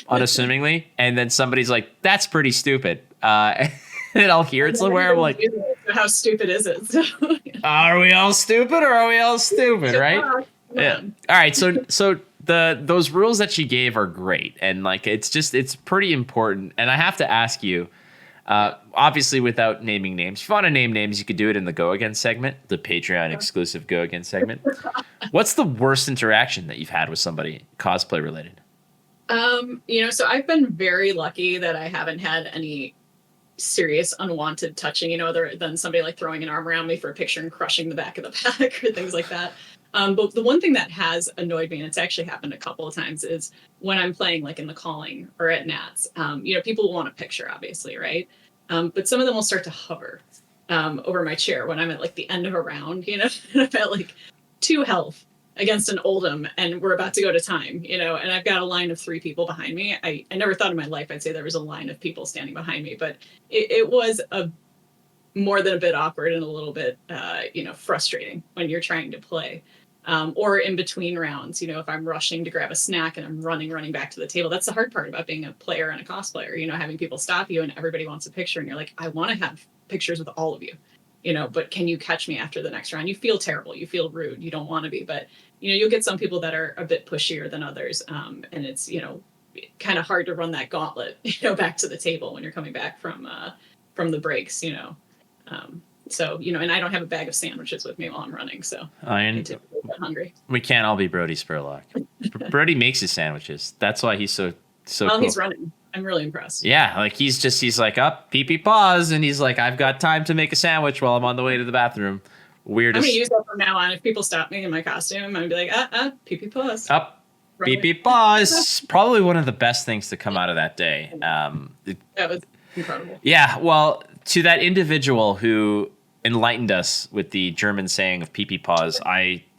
unassumingly, and then somebody's like, "That's pretty stupid," and I'll hear it somewhere. I'm like, "How stupid is it?" So, are we all stupid, or are we all stupid? Right? Yeah. All right. So those rules that she gave are great, and like it's pretty important. And I have to ask you, obviously without naming names, if you want to name names, you could do it in the Go Again segment, the Patreon exclusive Go Again segment. What's the worst interaction that you've had with somebody cosplay related? So I've been very lucky that I haven't had any serious unwanted touching, other than somebody like throwing an arm around me for a picture and crushing the back of the pack or things like that. But the one thing that has annoyed me, and it's actually happened a couple of times, is when I'm playing like in the calling or at Nats, people want a picture, obviously, right? But some of them will start to hover over my chair when I'm at like the end of a round, and I'm at like 2 health against an Oldham and we're about to go to time, and I've got a line of 3 people behind me. I never thought in my life I'd say there was a line of people standing behind me, but it was more than a bit awkward and a little bit, frustrating when you're trying to play. Or in between rounds, if I'm rushing to grab a snack and I'm running back to the table. That's the hard part about being a player and a cosplayer, having people stop you and everybody wants a picture and you're like, I want to have pictures with all of you, but can you catch me after the next round? You feel terrible. You feel rude. You don't want to be, but you'll get some people that are a bit pushier than others. And it's, kind of hard to run that gauntlet, back to the table when you're coming back from the breaks, So, and I don't have a bag of sandwiches with me while I'm running, so I'm hungry. We can't all be Brody Spurlock. Brody makes his sandwiches. That's why he's so Well, cool. He's running. I'm really impressed. Yeah, like he's like, up, pee pause, and he's like, I've got time to make a sandwich while I'm on the way to the bathroom. Weirdest. I'm going to use that from now on. If people stop me in my costume, I'm going to be like, pee pause. Up, pee pause. Probably one of the best things to come out of that day. That was incredible. Yeah, well, to that individual who enlightened us with the German saying of pee pause,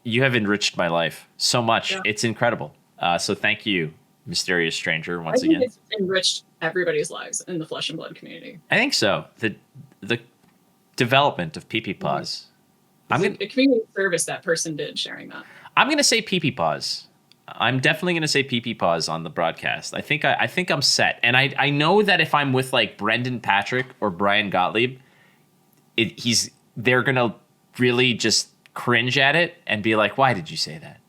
you have enriched my life so much. Yeah. It's incredible. So thank you, mysterious stranger, once again. It's enriched everybody's lives in the Flesh and Blood community. I think so. The development of pee pause. A community service that person did sharing that. I'm going to say pee pause. I'm definitely going to say pee pause on the broadcast. I think I'm set. And I know that if I'm with like Brendan Patrick or Brian Gottlieb, they're going to really just cringe at it and be like, why did you say that?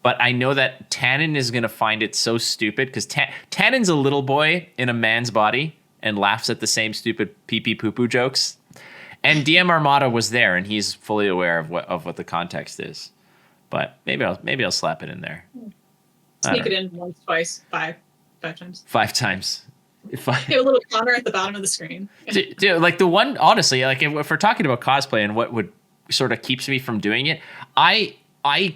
But I know that Tannen is going to find it so stupid because Tannen's a little boy in a man's body and laughs at the same stupid pee poo poo jokes. And DM Armada was there and he's fully aware of what the context is. But maybe I'll slap it in there. Sneak it in once, twice, five times. 5 times. Have a little counter at the bottom of the screen. Dude, like the one, honestly, like if we're talking about cosplay and what would sort of keeps me from doing it, I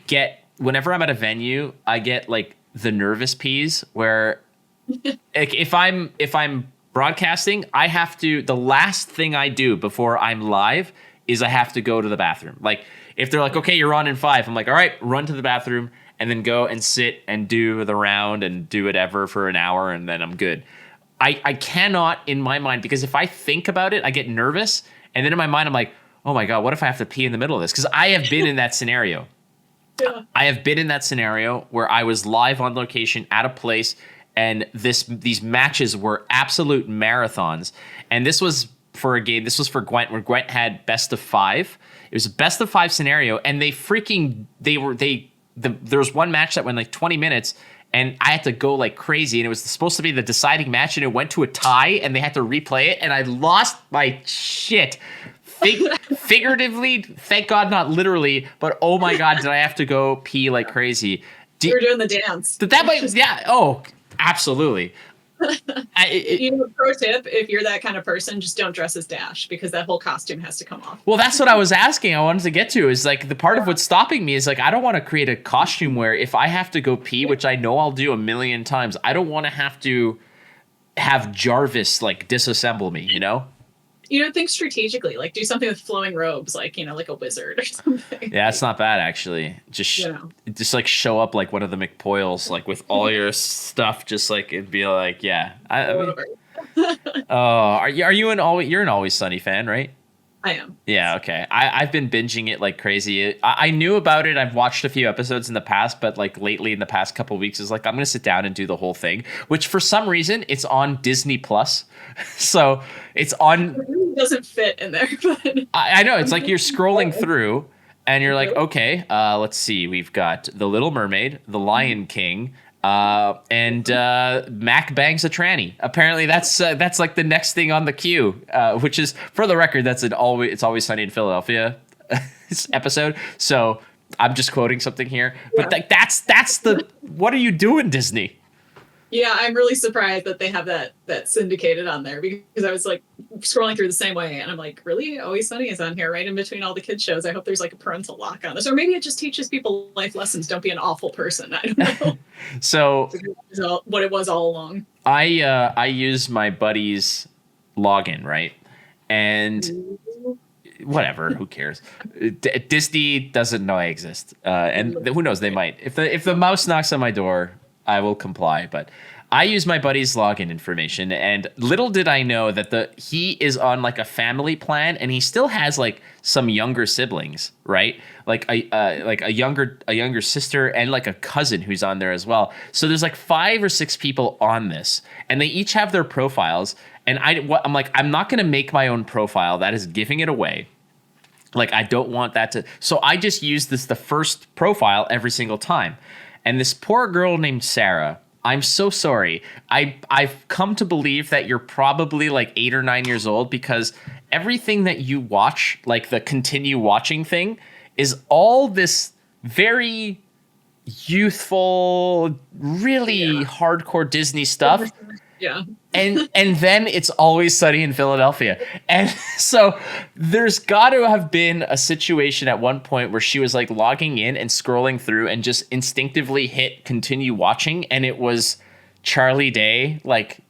get, whenever I'm at a venue, I get like the nervous peas where like, if I'm broadcasting, the last thing I do before I'm live is I have to go to the bathroom. Like if they're like, okay, you're on in 5, I'm like, all right, run to the bathroom and then go and sit and do the round and do whatever for an hour and then I'm good. I cannot in my mind, because if I think about it, I get nervous. And then in my mind, I'm like, oh my God, what if I have to pee in the middle of this? Because I have been in that scenario. Yeah. I have been in that scenario where I was live on location at a place and these matches were absolute marathons. And this was for a game. This was for Gwent, where Gwent had best of 5. It was a best of 5 scenario. And there was one match that went like 20 minutes. And I had to go like crazy, and it was supposed to be the deciding match, and it went to a tie, and they had to replay it, and I lost my shit. Figuratively, thank God, not literally, but oh my God, did I have to go pee like crazy? You were doing the dance. Yeah. Oh, absolutely. Pro tip, if you're that kind of person, just don't dress as Dash, because that whole costume has to come off. Well, that's what I was asking. I wanted to get to is like the part of what's stopping me is like, I don't want to create a costume where if I have to go pee, which I know I'll do a million times, I don't want to have Jarvis like disassemble me, think strategically, like do something with flowing robes, like, like a wizard or something. Yeah, it's not bad actually. Just like show up like one of the McPoyles, like with all your stuff, just like it'd be like, yeah. I mean, you're an Always Sunny fan, right? I am. Yeah, okay. I've been binging it like crazy. I knew about it. I've watched a few episodes in the past, but like lately in the past couple of weeks is like I'm gonna sit down and do the whole thing. Which for some reason it's on Disney Plus, so it's on. It really doesn't fit in there, but I know it's like you're scrolling through, and you're like, okay, let's see. We've got The Little Mermaid, The Lion King. And Mac bangs a tranny. Apparently, that's like the next thing on the queue. Which is, for the record, it's Always Sunny in Philadelphia episode. So I'm just quoting something here, but that's the what are you doing, Disney? Yeah, I'm really surprised that they have that syndicated on there, because I was like scrolling through the same way and I'm like, really? Always Sunny is on here right in between all the kids shows. I hope there's like a parental lock on this, or maybe it just teaches people life lessons. Don't be an awful person. I don't know. So what it was all along. I use my buddy's login, right? And whatever, who cares? Disney doesn't know I exist, and who knows, they might. If the mouse knocks on my door, I will comply. But I use my buddy's login information, and little did I know that he is on like a family plan, and he still has like some younger siblings, right? Like a younger sister and like a cousin who's on there as well. So there's like 5 or 6 people on this, and they each have their profiles. And I'm like, I'm not gonna make my own profile. That is giving it away. Like, I don't want that to. So I just use the first profile every single time. And this poor girl named Sarah, I'm so sorry. I've come to believe that you're probably like 8 or 9 years old, because everything that you watch, like the continue watching thing, is all this very youthful, really hardcore Disney stuff. Yeah. And then it's Always Sunny in Philadelphia. And so there's got to have been a situation at one point where she was like logging in and scrolling through and just instinctively hit continue watching, and it was Charlie Day like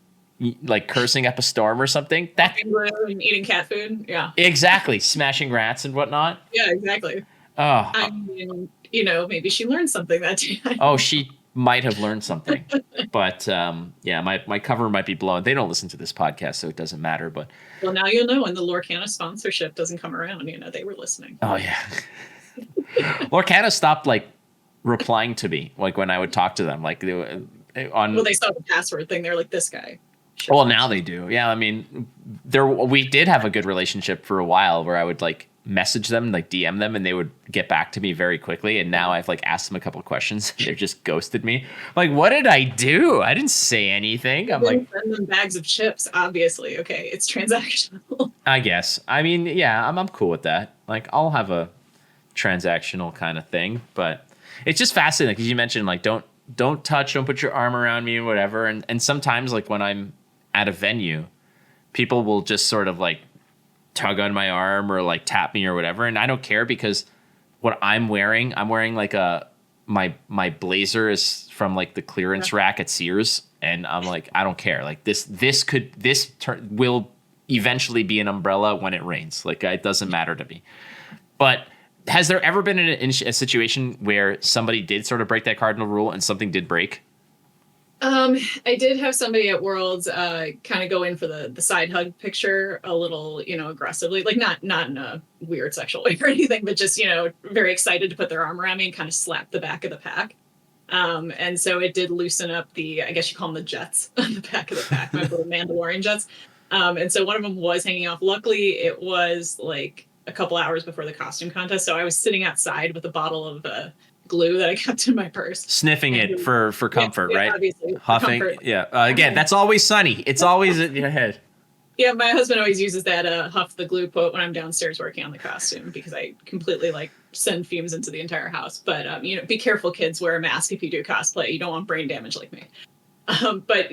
cursing up a storm or something. That and eating cat food. Yeah. Exactly. Smashing rats and whatnot. Yeah, exactly. Oh. I mean, maybe she learned something that day. Oh, she might have learned something. But yeah, my cover might be blown. They don't listen to this podcast, so it doesn't matter. But well, now you'll know when the Lorcana sponsorship doesn't come around. They were listening. Oh yeah. Lorcana stopped like replying to me like when I would talk to them, like they saw the password thing. They're like, this guy. Well, now they do. Yeah, I mean, we did have a good relationship for a while where I would like message them, like DM them, and they would get back to me very quickly. And now I've like asked them a couple of questions. They've just ghosted me. I'm like, what did I do? I didn't say anything. I'm like, send them bags of chips. Obviously, okay, it's transactional. I guess. I mean, yeah, I'm cool with that. Like, I'll have a transactional kind of thing, but it's just fascinating because you mentioned like don't touch, don't put your arm around me, or whatever. And sometimes like when I'm at a venue, people will just sort of like tug on my arm or like tap me or whatever, and I don't care, because what I'm wearing like my blazer is from like the clearance rack at Sears, and I'm like, I don't care. Like this will eventually be an umbrella when it rains. Like, it doesn't matter to me. But has there ever been a situation where somebody did sort of break that cardinal rule and something did break? I did have somebody at Worlds kind of go in for the side hug picture a little, aggressively, like not in a weird sexual way or anything, but just, very excited to put their arm around me and kind of slap the back of the pack. And so it did loosen up I guess you call them the jets on the back of the pack, my little Mandalorian jets. And so one of them was hanging off. Luckily, it was like a couple hours before the costume contest. So I was sitting outside with a bottle of glue that I kept in my purse, sniffing it for comfort, right? Obviously, huffing, comfort. Yeah. Again, that's Always Sunny. It's always in your head. Yeah, my husband always uses that huff the glue quote when I'm downstairs working on the costume, because I completely like send fumes into the entire house. But be careful, kids. Wear a mask if you do cosplay. You don't want brain damage like me. But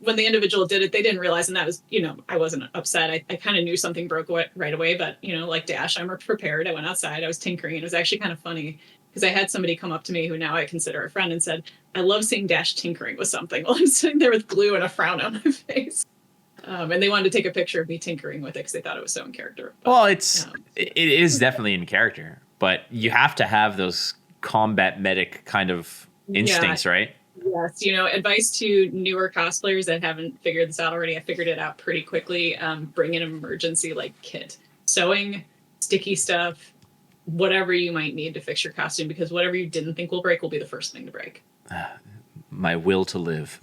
when the individual did it, they didn't realize, and that was, I wasn't upset. I kind of knew something broke right away. But like Dash, I'm prepared. I went outside. I was tinkering, and it was actually kind of funny, because I had somebody come up to me who now I consider a friend and said, I love seeing Dash tinkering with something while I'm sitting there with glue and a frown on my face. And they wanted to take a picture of me tinkering with it because they thought it was so in character. But, Well, it is definitely in character, but you have to have those combat medic kind of instincts, right? Yes, advice to newer cosplayers that haven't figured this out already. I figured it out pretty quickly. Bring an emergency kit, sewing, sticky stuff, whatever you might need to fix your costume, because whatever you didn't think will break will be the first thing to break. My will to live.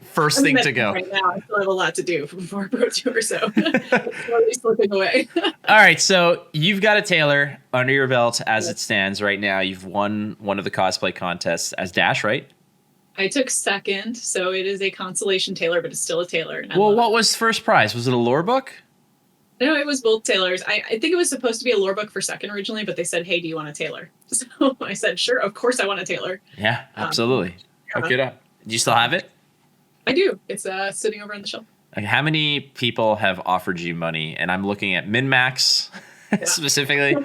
First thing to go. Right now, I still have a lot to do before Pro Tour, so it's slowly slipping away. All right, so you've got a tailor under your belt as it stands right now. You've won one of the cosplay contests as Dash, right? I took second, so it is a consolation tailor, but it's still a tailor. Well, what was first prize? Was it a lore book? No, it was both tailors. I think it was supposed to be a lore book for second originally, but they said, "Hey, do you want a tailor?" So I said, "Sure, of course I want a tailor." Yeah, absolutely. Hook it up. Do you still have it? I do. It's sitting over on the shelf. Like, how many people have offered you money? And I'm looking at MinMax specifically.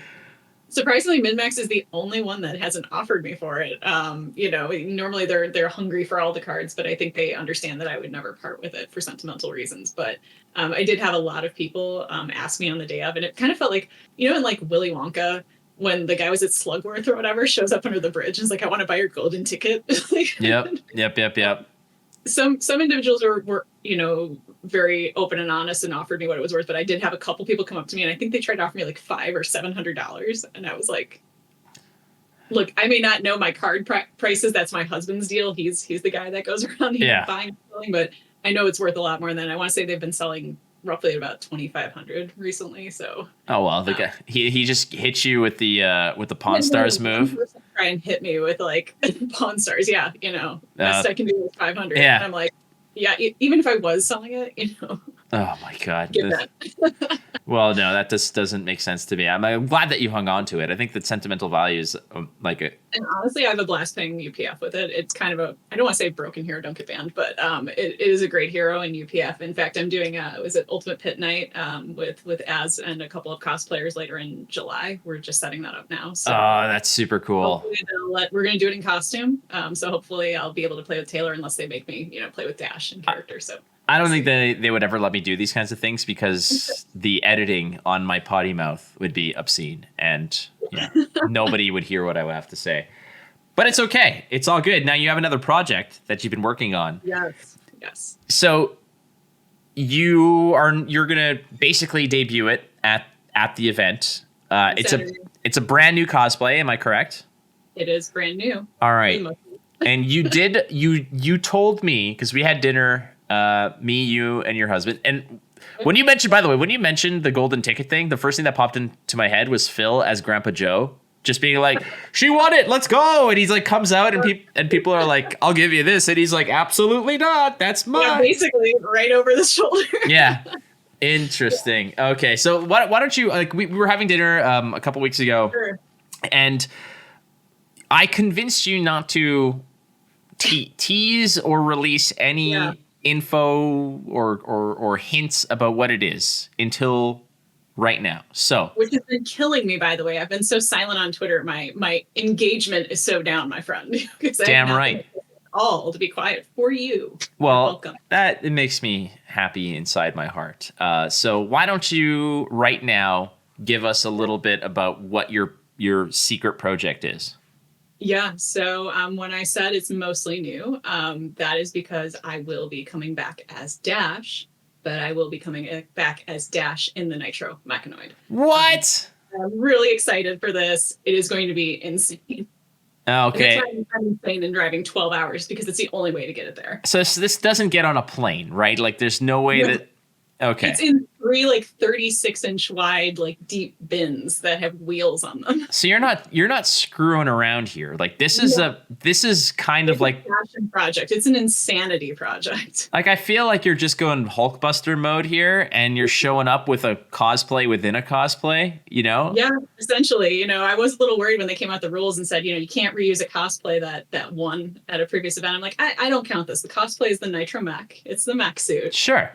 Surprisingly, MinMax is the only one that hasn't offered me for it. Normally they're hungry for all the cards, but I think they understand that I would never part with it for sentimental reasons. But I did have a lot of people ask me on the day of, and it kind of felt like, in Willy Wonka, when the guy was at Slugworth or whatever, shows up under the bridge and is like, "I want to buy your golden ticket." Yep. Some individuals were very open and honest and offered me what it was worth, but I did have a couple people come up to me, and I think they tried to offer me $500 or $700, and I was like, "Look, I may not know my card prices. That's my husband's deal. He's the guy that goes around buying and selling, but I know it's worth a lot more than I want to say. They've been selling roughly at about $2,500 recently. So the guy he just hit you with the Pawn Stars move. Try and hit me with Pawn Stars. Yeah, best I can do is 500. Yeah, and I'm like, yeah, even if I was selling it, Oh my God. Get that. Well, no, that just doesn't make sense to me. I'm glad that you hung on to it. I think that sentimental value is And honestly, I have a blast playing UPF with it. It's kind of I don't want to say broken hero, don't get banned, but it is a great hero in UPF. In fact, I'm doing Ultimate Pit Night with Az and a couple of cosplayers later in July. We're just setting that up now. So that's super cool. We're going to do it in costume. So hopefully I'll be able to play with Taylor unless they make me, play with Dash in character. So I don't think they would ever let me do these kinds of things because the editing on my potty mouth would be obscene and nobody would hear what I would have to say. But it's okay. It's all good. Now you have another project that you've been working on. Yes. So you're going to basically debut it at the event. It's a brand new cosplay, am I correct? It is brand new. All right. And you told me, because we had dinner, me, you, and your husband. And when you mentioned the golden ticket thing, the first thing that popped into my head was Phil as Grandpa Joe, just being like, "She won it, let's go!" And he's like, comes out, and people are like, "I'll give you this," and he's like, "Absolutely not, that's mine." Yeah, basically right over the shoulder. Yeah. Interesting. Okay, so why don't you we were having dinner a couple weeks ago, Sure. And I convinced you not to tease or release any info or hints about what it is until right now. So, which has been killing me, by the way. I've been so silent on Twitter. My engagement is so down, my friend. Damn right. All to be quiet for you. Well, it makes me happy inside my heart. So why don't you right now give us a little bit about what your secret project is? Yeah. So when I said it's mostly new, that is because I will be coming back as Dash, but I will be coming back as Dash in the Nitro Mechanoid. What? I'm really excited for this. It is going to be insane. Okay. I'm insane in driving 12 hours because it's the only way to get it there. So this doesn't get on a plane, right? Like there's no way that... Okay. It's in 3 36-inch wide deep bins that have wheels on them. So you're not screwing around here. Like this is kind of like a passion project. It's an insanity project. Like I feel like you're just going Hulkbuster mode here, and you're showing up with a cosplay within a cosplay. Yeah, essentially. I was a little worried when they came out the rules and said you can't reuse a cosplay that won at a previous event. I'm like, I don't count this. The cosplay is the Nitro Mech. It's the mech suit. Sure.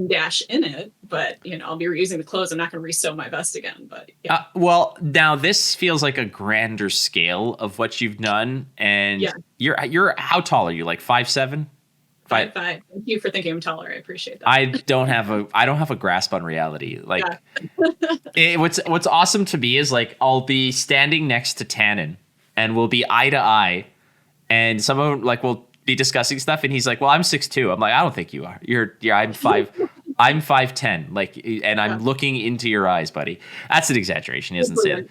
Dash in it, but I'll be reusing the clothes. I'm not going to resew my vest again. But well, now this feels like a grander scale of what you've done, and you're how tall are you? Like 5'7", 5'5". Thank you for thinking I'm taller. I appreciate that. I don't have a grasp on reality. Like, what's awesome to me is like I'll be standing next to Tannen, and we'll be eye to eye, and someone like will be discussing stuff, and he's like, "Well, I'm 6'2". I'm like, "I don't think you are. I'm 5'10". Like, and I'm looking into your eyes, buddy. That's an exaggeration. He doesn't say it.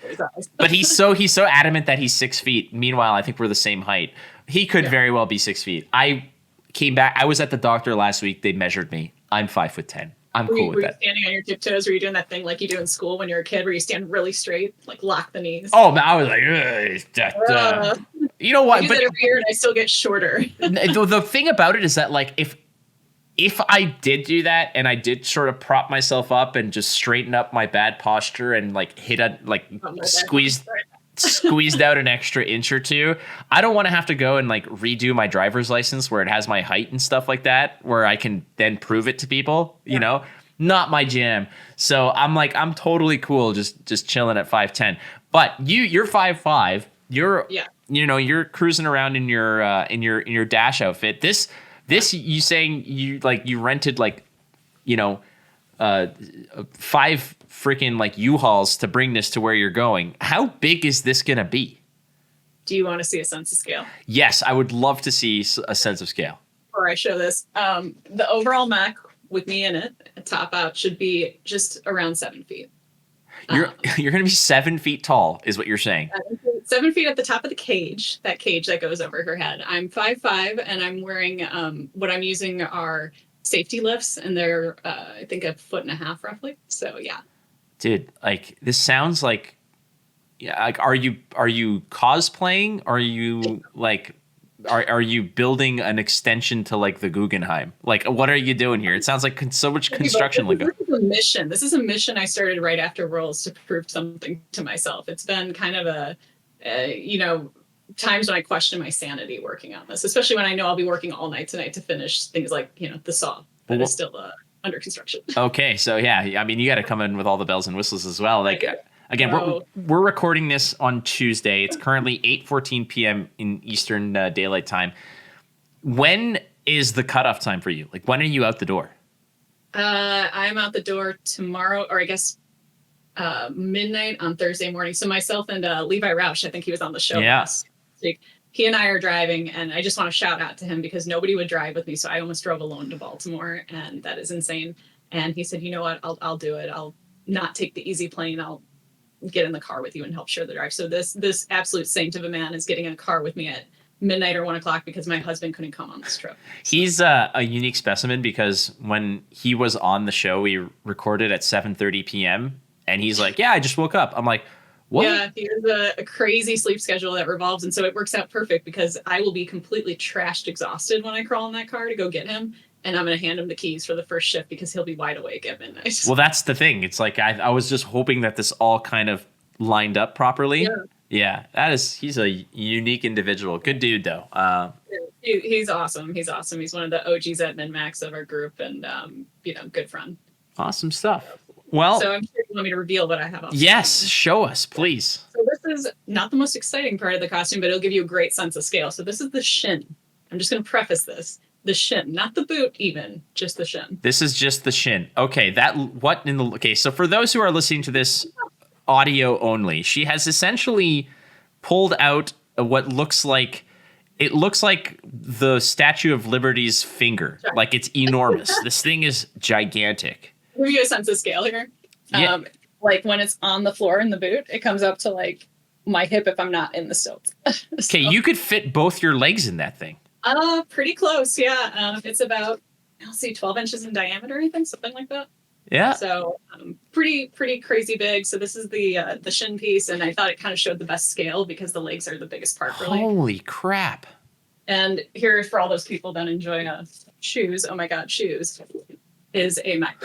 But he's so adamant that he's 6 feet. Meanwhile, I think we're the same height. He could very well be 6 feet. I came back. I was at the doctor last week. They measured me. I'm 5'10". I'm cool with that. Were you standing on your tiptoes? Were you doing that thing like you do in school when you're a kid, where you stand really straight, like lock the knees? Oh, man, I was like, you know what? I do that every year, and I still get shorter. The thing about it is that, like, if I did do that and I did sort of prop myself up and just straighten up my bad posture and like squeezed out an extra inch or two, I don't want to have to go and like redo my driver's license where it has my height and stuff like that, where I can then prove it to people, you know, not my jam. So I'm totally cool just chilling at 5'10". But you're 5'5". You're cruising around in your Dash outfit. This you saying you rented like, 5 freaking like U-Hauls to bring this to where you're going. How big is this gonna be? Do you want to see a sense of scale? Yes, I would love to see a sense of scale. Before I show this, the overall mech with me in it, top out, should be just around 7 feet. You're gonna be 7 feet tall, is what you're saying. 7 feet at the top of the cage, that cage that goes over her head. I'm 5'5", and I'm wearing what I'm using are safety lifts, and they're I think 1.5 feet roughly. So yeah. Dude, like this sounds like, like are you cosplaying? Are you like are you building an extension to like the Guggenheim? Like, what are you doing here? It sounds like so much construction lingo. This is a mission. This is a mission I started right after Worlds to prove something to myself. It's been kind of times when I question my sanity working on this, especially when I know I'll be working all night tonight to finish things like, the saw that is still under construction. Okay. So yeah, I mean, you got to come in with all the bells and whistles as well. Like, again, we're recording this on Tuesday. It's currently 8:14 p.m. in Eastern Daylight Time. When is the cutoff time for you? Like, when are you out the door? I'm out the door tomorrow, or I guess midnight on Thursday morning. So myself and Levi Roush, I think he was on the show last week. He and I are driving, and I just want to shout out to him because nobody would drive with me. So I almost drove alone to Baltimore, and that is insane. And he said, you know what, I'll do it. I'll not take the easy plane. I'll get in the car with you and help share the drive. So this absolute saint of a man is getting in a car with me at midnight or 1 o'clock because my husband couldn't come on this trip. So. He's a unique specimen because when he was on the show, we recorded at 7:30 p.m. and he's like, yeah, I just woke up. I'm like, what? Yeah, he has a crazy sleep schedule that revolves. And so it works out perfect because I will be completely trashed exhausted when I crawl in that car to go get him. And I'm going to hand him the keys for the first shift because he'll be wide awake at midnight. Well, that's the thing. It's like I was just hoping that this all kind of lined up properly. Yeah, he's a unique individual. Good dude, though. He's awesome. He's awesome. He's one of the OGs at Min-Max of our group and, good friend. Awesome stuff. Well, so I'm sure you want me to reveal what I have on. Yes, show us, please. So this is not the most exciting part of the costume, but it'll give you a great sense of scale. So this is the shin. I'm just going to preface this. The shin, not the boot even, just the shin. This is just the shin. Okay, so for those who are listening to this audio only, she has essentially pulled out what looks like the Statue of Liberty's finger. Sure. Like it's enormous. This thing is gigantic. Give you a sense of scale here. Yeah. Like when it's on the floor in the boot, it comes up to like my hip if I'm not in the stilts. Okay, you could fit both your legs in that thing. Pretty close, yeah. It's about 12 inches in diameter, I think, something like that. Yeah. So pretty crazy big. So this is the shin piece, and I thought it kind of showed the best scale because the legs are the biggest part. Really. Holy crap! And here, for all those people that enjoy shoes, oh my God, shoes is a Mac.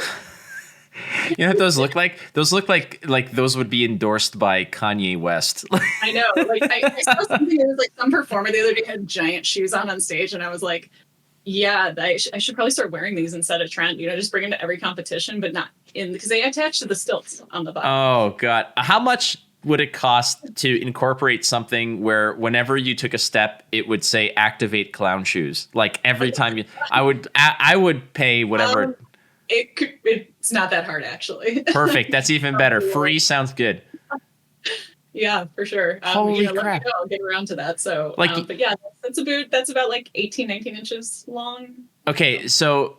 You know what those look like? Those look like those would be endorsed by Kanye West. I know. Like I saw something. It was like some performer the other day had giant shoes on stage, and I was like, "Yeah, I should probably start wearing these and set a trend. Just bring them to every competition, but not in because they attach to the stilts on the bottom." Oh God! How much would it cost to incorporate something where whenever you took a step, it would say activate clown shoes? Like every time I would pay whatever. It's not that hard, actually. Perfect. That's even better. Free sounds good. Yeah, for sure. Holy let me crap. know. I'll get around to that. So, Like- but yeah, that's a boot that's about like 18, 19 inches long. Okay, so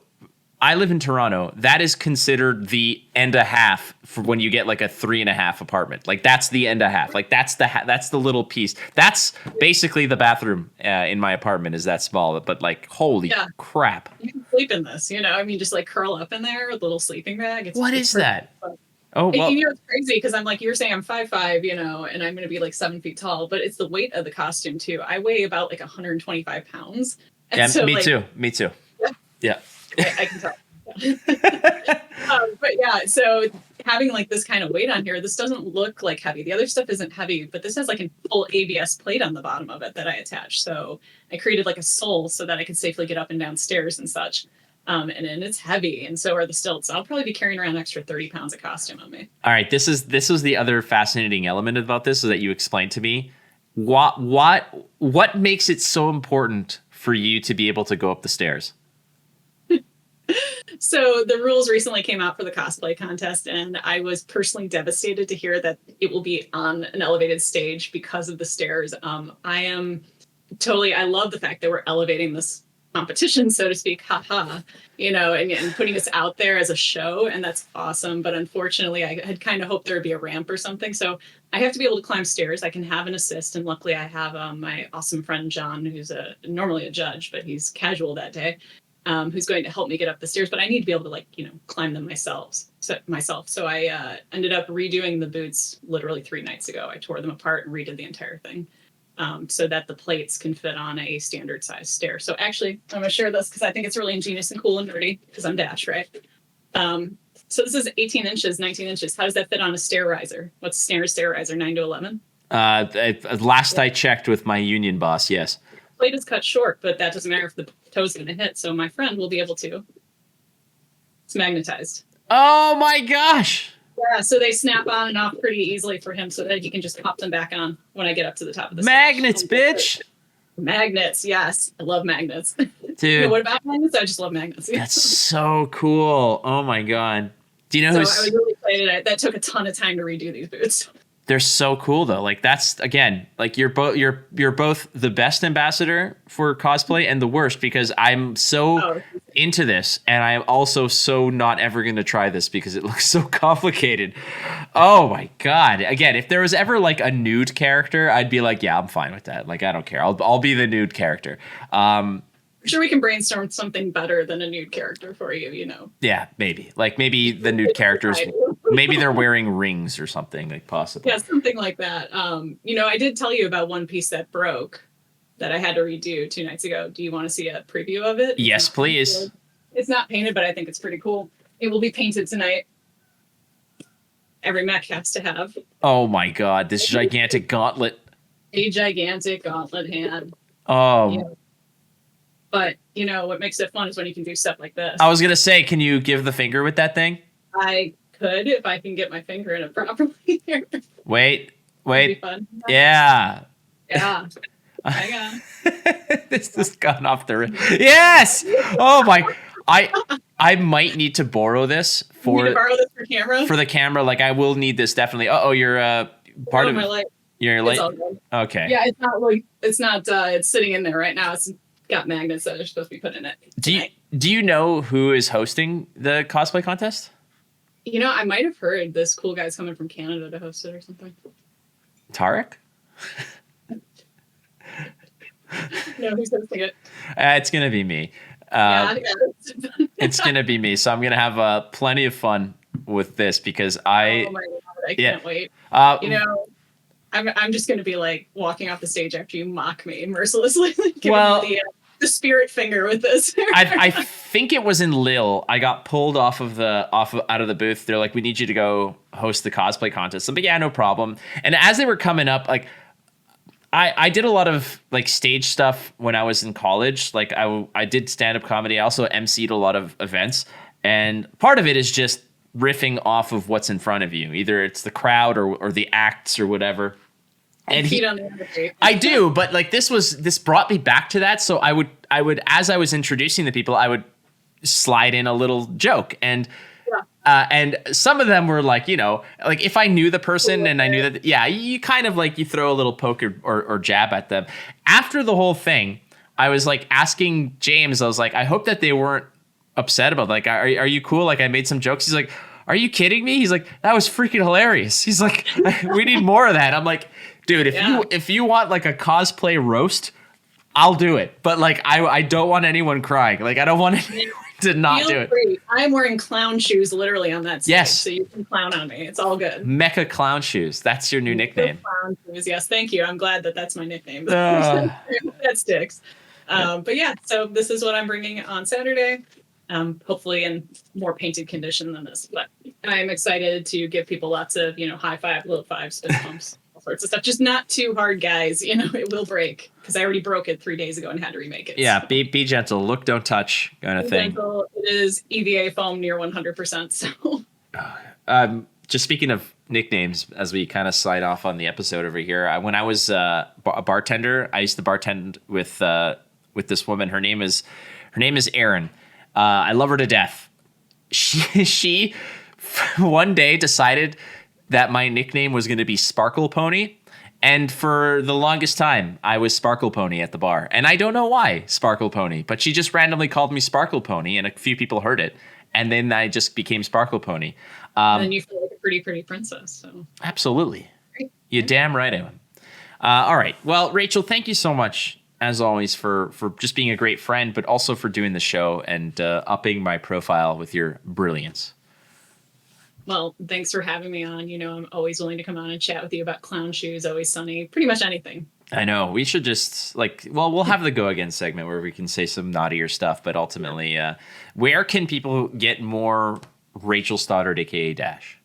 I live in Toronto. That is considered the end a half for when you get like a 3.5 apartment. Like that's the end a half. Like that's the little piece. That's basically the bathroom in my apartment is that small. But like, holy crap! You can sleep in this, I mean, just like curl up in there with a little sleeping bag. What is that? Fun. Oh, well, It's crazy because I'm like, you're saying I'm 5'5", and I'm going to be like 7 feet tall, but it's the weight of the costume too. I weigh about like 125 pounds. And yeah, so, me like, too. Me too. Yeah. I can tell. But yeah, so having like this kind of weight on here, this doesn't look like heavy. The other stuff isn't heavy, but this has like a full ABS plate on the bottom of it that I attached. So I created like a sole so that I could safely get up and down stairs and such. And then it's heavy, and so are the stilts. I'll probably be carrying around an extra 30 pounds of costume on me. All right, this was the other fascinating element about this, is that you explained to me what makes it so important for you to be able to go up the stairs. So the rules recently came out for the cosplay contest, and I was personally devastated to hear that it will be on an elevated stage because of the stairs. I love the fact that we're elevating this competition, so to speak, and putting us out there as a show, and that's awesome. But unfortunately, I had kind of hoped there would be a ramp or something, so I have to be able to climb stairs. I can have an assist, and luckily I have my awesome friend John, who's normally a judge, but he's casual that day, who's going to help me get up the stairs. But I need to be able to climb them myself. So I ended up redoing the boots literally 3 nights ago. I tore them apart and redid the entire thing. So that the plates can fit on a standard size stair. So actually, I'm going to share this because I think it's really ingenious and cool and nerdy because I'm Dash, right? So this is 18 inches, 19 inches. How does that fit on a stair riser? What's a standard stair riser, 9 to 11? Last I checked with my union boss, yes. The plate is cut short, but that doesn't matter if the toe's going to hit. So my friend will be able to. It's magnetized. Oh my gosh! Yeah, so they snap on and off pretty easily for him so that he can just pop them back on when I get up to the top of the Magnets, stage. bitch! Magnets, yes. I love magnets. Dude. What about magnets? I just love magnets. That's so cool. Oh my god. Do you know So who's... I was really excited. That took a ton of time to redo these boots. They're so cool though. Like that's, again, like you're both the best ambassador for cosplay and the worst, because I'm so into this, and I'm also so not ever going to try this because it looks so complicated. Oh my god. Again, if there was ever like a nude character, I'd be like, yeah, I'm fine with that. Like I don't care. I'll be the nude character. I'm sure we can brainstorm something better than a nude character for you, Yeah, maybe. Like maybe the nude characters, maybe they're wearing rings or something, like possibly. Yeah, something like that. I did tell you about one piece that broke that I had to redo 2 nights ago. Do you want to see a preview of it? Yes, please. It's not painted, but I think it's pretty cool. It will be painted tonight. Every mech has to have Oh my god, this gigantic gauntlet. a gigantic gauntlet hand. Oh. Yeah. But, what makes it fun is when you can do stuff like this. I was going to say, can you give the finger with that thing? I could if I can get my finger in it properly here. Wait. It'd be fun. Yeah. Yeah. Hang on. This has gone off the Yes! Oh my. I might need to borrow this You need to borrow this for camera? for the camera. Like I will need this definitely. You're part of my light. You're It's late. all good. Okay. Yeah, it's sitting in there right now. It's got magnets that are supposed to be put in it. Do you know who is hosting the cosplay contest? I might have heard this cool guy's coming from Canada to host it or something. Tarek? No, who's hosting it? It's gonna be me. It's gonna be me. So I'm gonna have plenty of fun with this because Oh my god, I can't wait. I'm just gonna be like walking off the stage after you mock me mercilessly. Well, the spirit finger with this. I think it was in Lille. I got pulled out of the booth. They're like, we need you to go host the cosplay contest. I'm like, yeah, no problem. And as they were coming up, like I did a lot of like stage stuff when I was in college. Like I did stand-up comedy. I also emceed a lot of events. And part of it is just riffing off of what's in front of you. Either it's the crowd or the acts or whatever. And I do, but like this brought me back to that. So I would as I was introducing the people, I would slide in a little joke, and some of them were like, you know, like if I knew the person and I knew that, you kind of like you throw a little poke or jab at them. After the whole thing, I was like asking James, I was like, I hope that they weren't upset about like, are you cool? Like I made some jokes. He's like, are you kidding me? He's like, that was freaking hilarious. He's like, we need more of that. I'm like, dude, if you want like a cosplay roast, I'll do it. But like, I don't want anyone crying. Like, I don't want anyone to not do it. Free. I'm wearing clown shoes literally on that stage. Yes. So you can clown on me. It's all good. Mecha Clown Shoes. That's your new nickname. Clown shoes. Yes. Thank you. I'm glad that that's my nickname. That sticks. But yeah, so this is what I'm bringing on Saturday. Hopefully in more painted condition than this. But I'm excited to give people lots of, you know, high five, low five, spin pumps. Sorts of stuff, just not too hard, guys. You know, it will break because I already broke it 3 days ago and had to remake it. Yeah, so. be gentle, look, don't touch, kind of thing. Gentle. It is EVA foam near 100%. So, just speaking of nicknames, as we kind of slide off on the episode over here, when I was a bartender, I used to bartend with this woman. Her name is Erin. I love her to death. She one day decided that my nickname was going to be Sparkle Pony. And for the longest time, I was Sparkle Pony at the bar. And I don't know why Sparkle Pony, but she just randomly called me Sparkle Pony, and a few people heard it. And then I just became Sparkle Pony. And you feel like a pretty, pretty princess. So absolutely. You're damn right I am. All right. Well, Rachel, thank you so much, as always, for just being a great friend, but also for doing the show and upping my profile with your brilliance. Well, thanks for having me on. You know, I'm always willing to come on and chat with you about clown shoes, Always Sunny, pretty much anything. I know. We should just we'll have the Go Again segment where we can say some naughtier stuff, but ultimately, where can people get more Rachel Stoddard, aka Dash?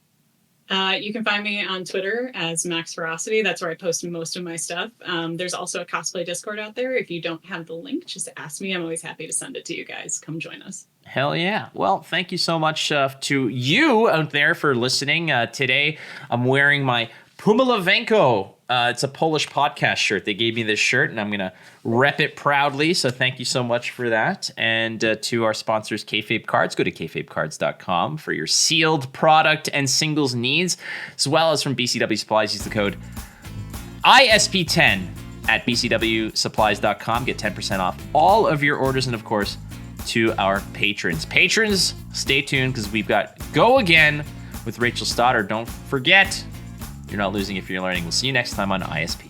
You can find me on Twitter as Max Ferocity. That's where I post most of my stuff. There's also a cosplay Discord out there. If you don't have the link, just ask me. I'm always happy to send it to you guys. Come join us. Hell yeah. Well, thank you so much to you out there for listening. Today, I'm wearing my Pumalavenko. It's a Polish podcast shirt. They gave me this shirt, and I'm going to rep it proudly. So thank you so much for that. And to our sponsors, KFAB Cards, go to kfabecards.com for your sealed product and singles needs, as well as from BCW Supplies. Use the code ISP10 at bcwsupplies.com. Get 10% off all of your orders. And, of course, to our patrons. Patrons, stay tuned because we've got Go Again with Rachel Stoddard. Don't forget, you're not losing if you're learning. We'll see you next time on ISP.